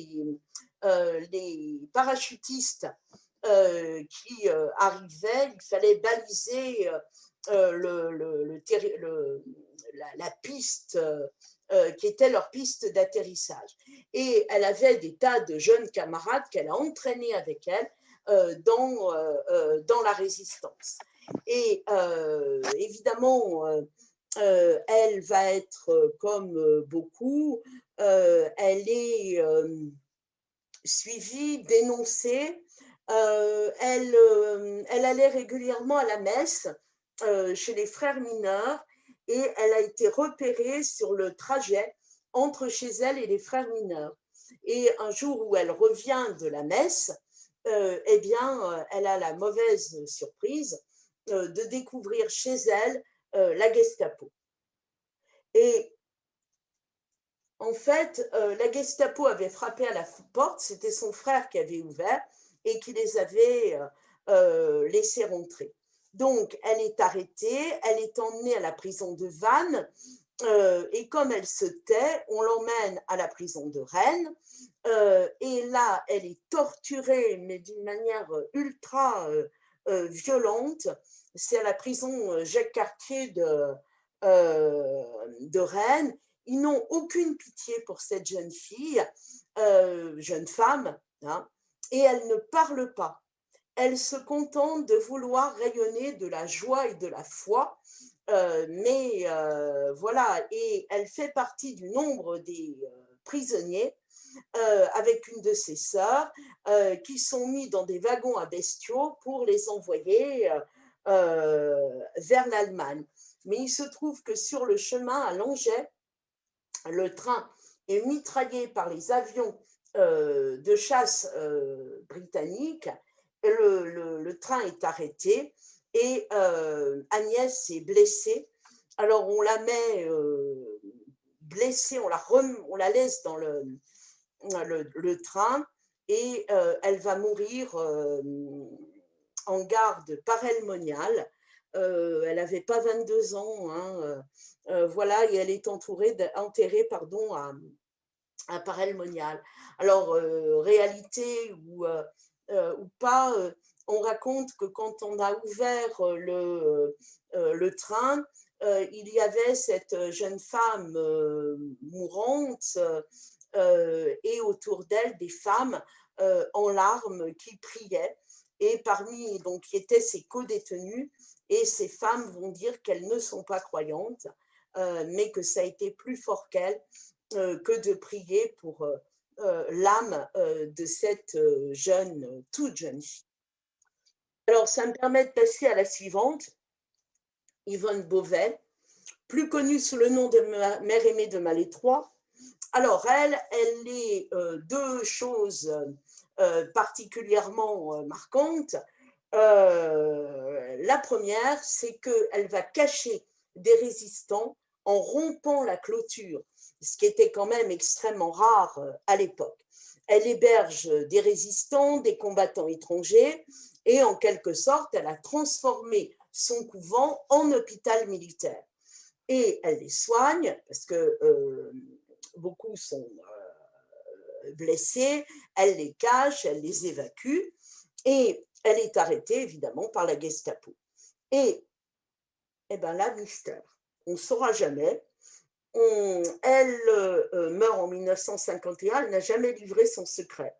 les parachutistes qui arrivaient, il fallait baliser la piste qui était leur piste d'atterrissage. Et elle avait des tas de jeunes camarades qu'elle a entraînés avec elle dans la résistance. Et évidemment, elle va être comme beaucoup, elle est suivie, dénoncée. Elle allait régulièrement à la messe chez les frères mineurs et elle a été repérée sur le trajet entre chez elle et les frères mineurs. Et un jour où elle revient de la messe, eh bien, elle a la mauvaise surprise de découvrir chez elle la Gestapo. Et en fait, la Gestapo avait frappé à la porte, c'était son frère qui avait ouvert et qui les avait laissés rentrer. Donc, elle est arrêtée, elle est emmenée à la prison de Vannes, et comme elle se tait, on l'emmène à la prison de Rennes, et là, elle est torturée, mais d'une manière ultra violente. C'est à la prison Jacques Cartier de Rennes. Ils n'ont aucune pitié pour cette jeune fille, jeune femme, hein, et elle ne parle pas. Elle se contente de vouloir rayonner de la joie et de la foi, mais voilà, et elle fait partie du nombre des prisonniers avec une de ses sœurs qui sont mis dans des wagons à bestiaux pour les envoyer vers l'Allemagne. Mais il se trouve que sur le chemin à Langeais, le train est mitraillé par les avions de chasse britanniques, le train est arrêté et Agnès est blessée. Alors on la met blessée, on la laisse dans le train et elle va mourir en garde parelmoniale. Elle n'avait pas 22 ans, hein, voilà, et elle est enterrée pardon, à Parelmonial. Alors, réalité ou pas, on raconte que quand on a ouvert le train, il y avait cette jeune femme mourante et autour d'elle des femmes en larmes qui priaient. Et parmi, donc, qui étaient ses co-détenues, et ces femmes vont dire qu'elles ne sont pas croyantes, mais que ça a été plus fort qu'elles que de prier pour l'âme de cette toute jeune fille. Alors, ça me permet de passer à la suivante, Yvonne Beauvais, plus connue sous le nom de Mère aimée de Malétroit. Alors, elle est deux choses particulièrement marquantes. La première, c'est qu'elle va cacher des résistants en rompant la clôture, ce qui était quand même extrêmement rare à l'époque. Elle héberge des résistants, des combattants étrangers, et en quelque sorte, elle a transformé son couvent en hôpital militaire. Et elle les soigne, parce que beaucoup sont blessés, elle les cache, elle les évacue, et elle est arrêtée évidemment par la Gestapo. Et ben là, mystère, on ne saura jamais. Elle meurt en 1951, elle n'a jamais livré son secret.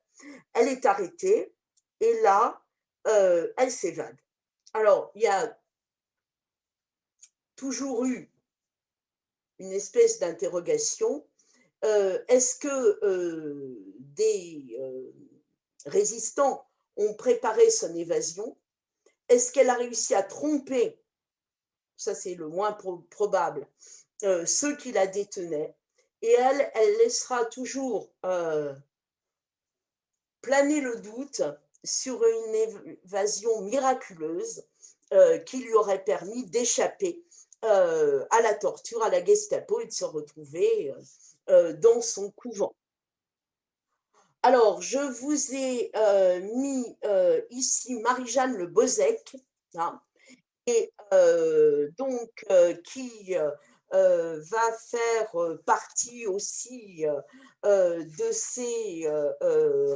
Elle est arrêtée et là, elle s'évade. Alors, il y a toujours eu une espèce d'interrogation. Est-ce que des résistants ont préparé son évasion? Est-ce qu'elle a réussi à tromper, ça c'est le moins probable, ceux qui la détenaient? Et elle laissera toujours planer le doute sur une évasion miraculeuse qui lui aurait permis d'échapper à la torture, à la Gestapo et de se retrouver dans son couvent. Alors, je vous ai mis ici Marie-Jeanne Le Bozec, hein, et donc qui va faire partie aussi de ces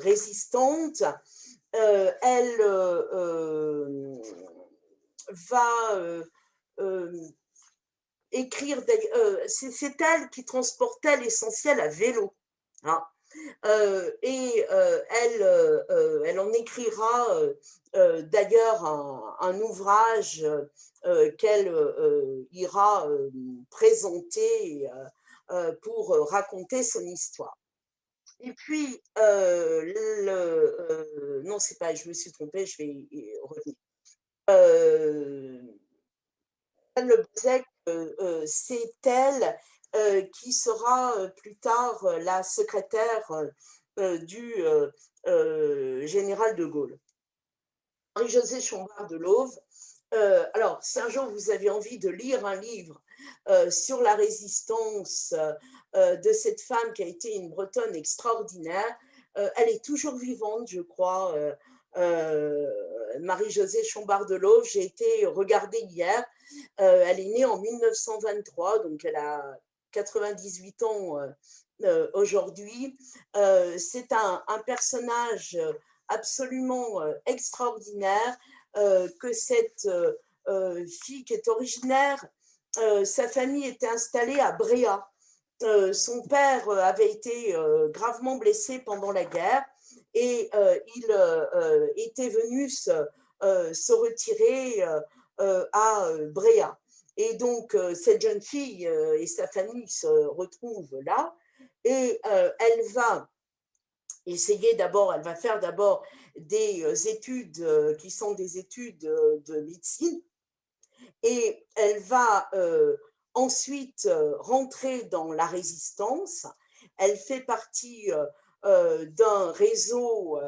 résistantes. Elle va écrire, c'est elle qui transportait l'essentiel à vélo, hein. Et elle en écrira d'ailleurs un ouvrage qu'elle ira présenter pour raconter son histoire. Et puis, non, c'est pas, je me suis trompée, je vais y revenir. Anne Le Bozec, c'est elle qui sera plus tard la secrétaire du général de Gaulle. Marie-Josée Chambard de Love. Alors, si un jour vous avez envie de lire un livre sur la résistance de cette femme qui a été une Bretonne extraordinaire. Elle est toujours vivante, je crois, Marie-Josée Chambard-Delauve. J'ai été regarder hier. Elle est née en 1923, donc elle a 98 ans aujourd'hui. C'est un personnage absolument extraordinaire que cette fille qui est originaire, sa famille était installée à Bréa. Son père avait été gravement blessé pendant la guerre et il était venu se retirer à Bréa. Et donc, cette jeune fille et sa famille se retrouvent là et elle va essayer d'abord, elle va faire d'abord des études qui sont des études de médecine et elle va ensuite rentrer dans la résistance. Elle fait partie d'un réseau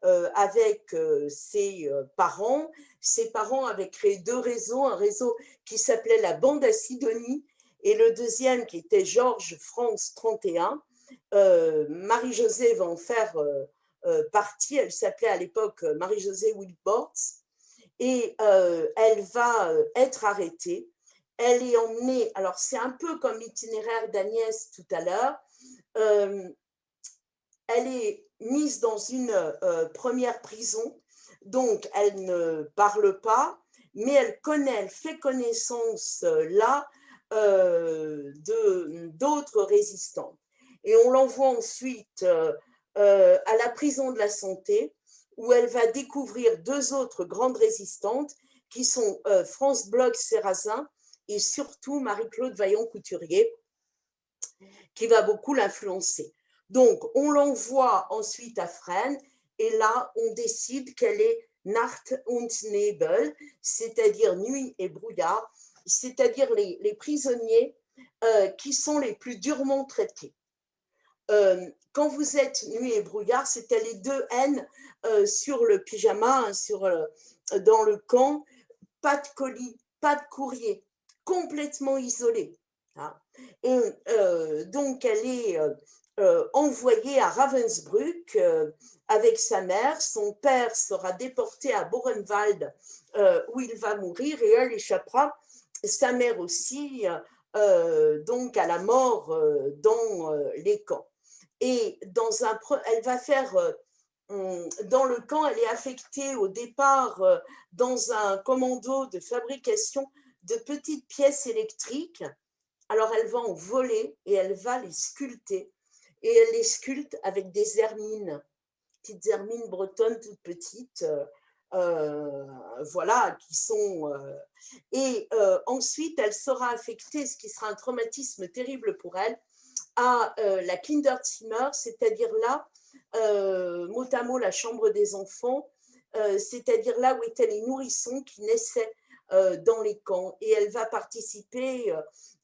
avec ses parents. Ses parents avaient créé deux réseaux, un réseau qui s'appelait la Bande à Sidonie et le deuxième qui était Georges France 31. Marie-Josée va en faire partie, elle s'appelait à l'époque Marie-Josée Wilborts, et elle va être arrêtée. Elle est emmenée, alors c'est un peu comme l'itinéraire d'Agnès tout à l'heure, elle est mise dans une première prison, donc elle ne parle pas, mais elle fait connaissance là d'autres résistants. Et on l'envoie ensuite à la prison de la Santé, où elle va découvrir deux autres grandes résistantes, qui sont France Bloch-Serrazin et surtout Marie-Claude Vaillant-Couturier, qui va beaucoup l'influencer. Donc, on l'envoie ensuite à Fresnes, et là, on décide qu'elle est Nacht und Nebel, c'est-à-dire nuit et brouillard, c'est-à-dire les prisonniers qui sont les plus durement traités. Quand vous êtes nuit et brouillard, c'était les deux N sur le pyjama, dans le camp, pas de colis, pas de courrier, complètement isolée. Hein. Et donc, elle est envoyée à Ravensbrück avec sa mère. Son père sera déporté à Borenwald où il va mourir et elle échappera, sa mère aussi, donc à la mort dans les camps. Et elle va faire dans le camp, elle est affectée au départ dans un commando de fabrication de petites pièces électriques. Alors elle va en voler et elle va les sculpter. Et elle les sculpte avec des hermines, petites hermines bretonnes toutes petites, voilà, qui sont. Et ensuite, elle sera affectée, ce qui sera un traumatisme terrible pour elle, à la Kinderzimmer, c'est-à-dire là, mot à mot, la chambre des enfants, c'est-à-dire là où étaient les nourrissons qui naissaient dans les camps. Et elle va participer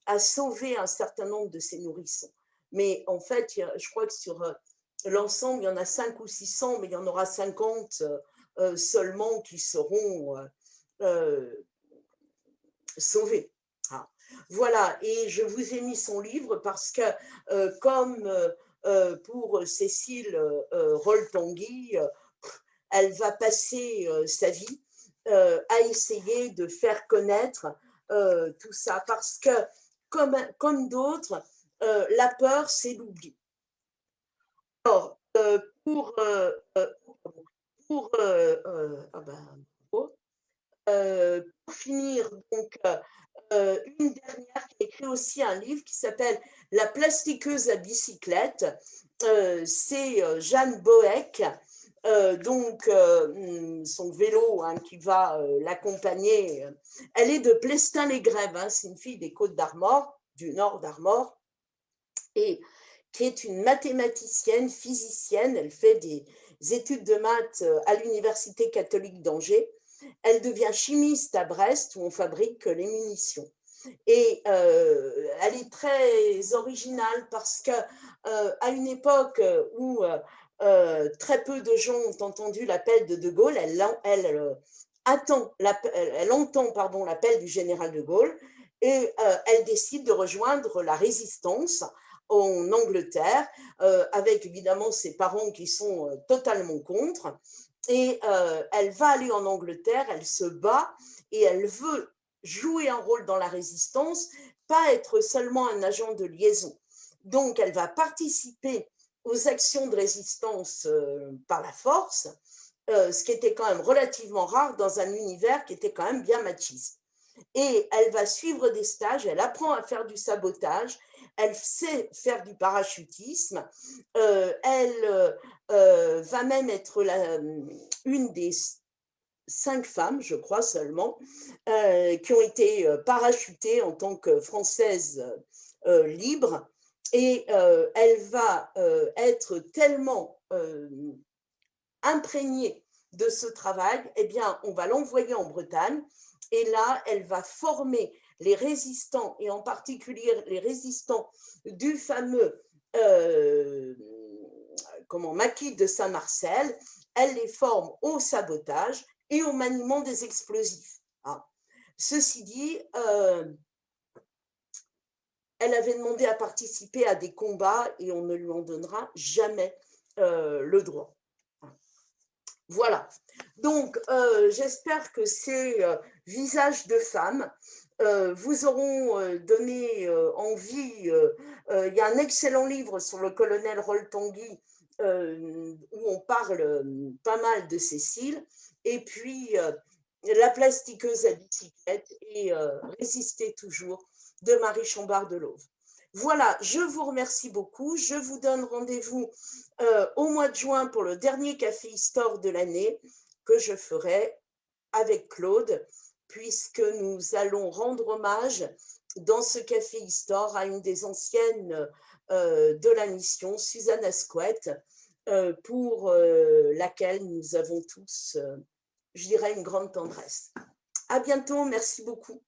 à sauver un certain nombre de ces nourrissons. Mais en fait, je crois que sur l'ensemble, il y en a 5 ou 600, mais il y en aura 50 seulement qui seront sauvés. Ah. Voilà, et je vous ai mis son livre parce que, comme pour Cécile Roll-Tanguy, elle va passer sa vie à essayer de faire connaître tout ça, parce que, comme d'autres, la peur, c'est l'oubli. Alors, pour, pour finir, donc, une dernière qui a écrit aussi un livre qui s'appelle La plastiqueuse à bicyclette. C'est Jeanne Boeck, donc son vélo hein, qui va l'accompagner. Elle est de Plestin-les-Grèves, hein, c'est une fille des Côtes d'Armor, du nord d'Armor, et qui est une mathématicienne, physicienne. Elle fait des études de maths à l'Université catholique d'Angers. Elle devient chimiste à Brest où on fabrique les munitions. Et elle est très originale parce qu'à une époque où très peu de gens ont entendu l'appel de De Gaulle, elle entend l'appel du général de Gaulle et elle décide de rejoindre la résistance en Angleterre, avec évidemment ses parents qui sont totalement contre. Et elle va aller en Angleterre, elle se bat et elle veut jouer un rôle dans la résistance, pas être seulement un agent de liaison. Donc, elle va participer aux actions de résistance par la force, ce qui était quand même relativement rare dans un univers qui était quand même bien machiste. Et elle va suivre des stages, elle apprend à faire du sabotage, elle sait faire du parachutisme, elle va même être une des 5 femmes, je crois seulement, qui ont été parachutées en tant que Françaises libres. Et elle va être tellement imprégnée de ce travail, eh bien, on va l'envoyer en Bretagne. Et là, elle va former les résistants, et en particulier les résistants du fameux maquis de Saint-Marcel. Elle les forme au sabotage et au maniement des explosifs. Ah. Ceci dit, elle avait demandé à participer à des combats et on ne lui en donnera jamais le droit. Voilà. Donc, j'espère que ces visages de femmes vous auront donné envie. Il y a un excellent livre sur le colonel Rol-Tanguy où on parle pas mal de Cécile. Et puis, La plastiqueuse à bicyclette et Résister toujours de Marie Chambard de l'Auve. Voilà, je vous remercie beaucoup. Je vous donne rendez-vous au mois de juin pour le dernier Café Histoire de l'année que je ferai avec Claude, puisque nous allons rendre hommage dans ce Café Histoire à une des anciennes de la mission, Suzanne Asquette, pour laquelle nous avons tous, je dirais, une grande tendresse. À bientôt, merci beaucoup.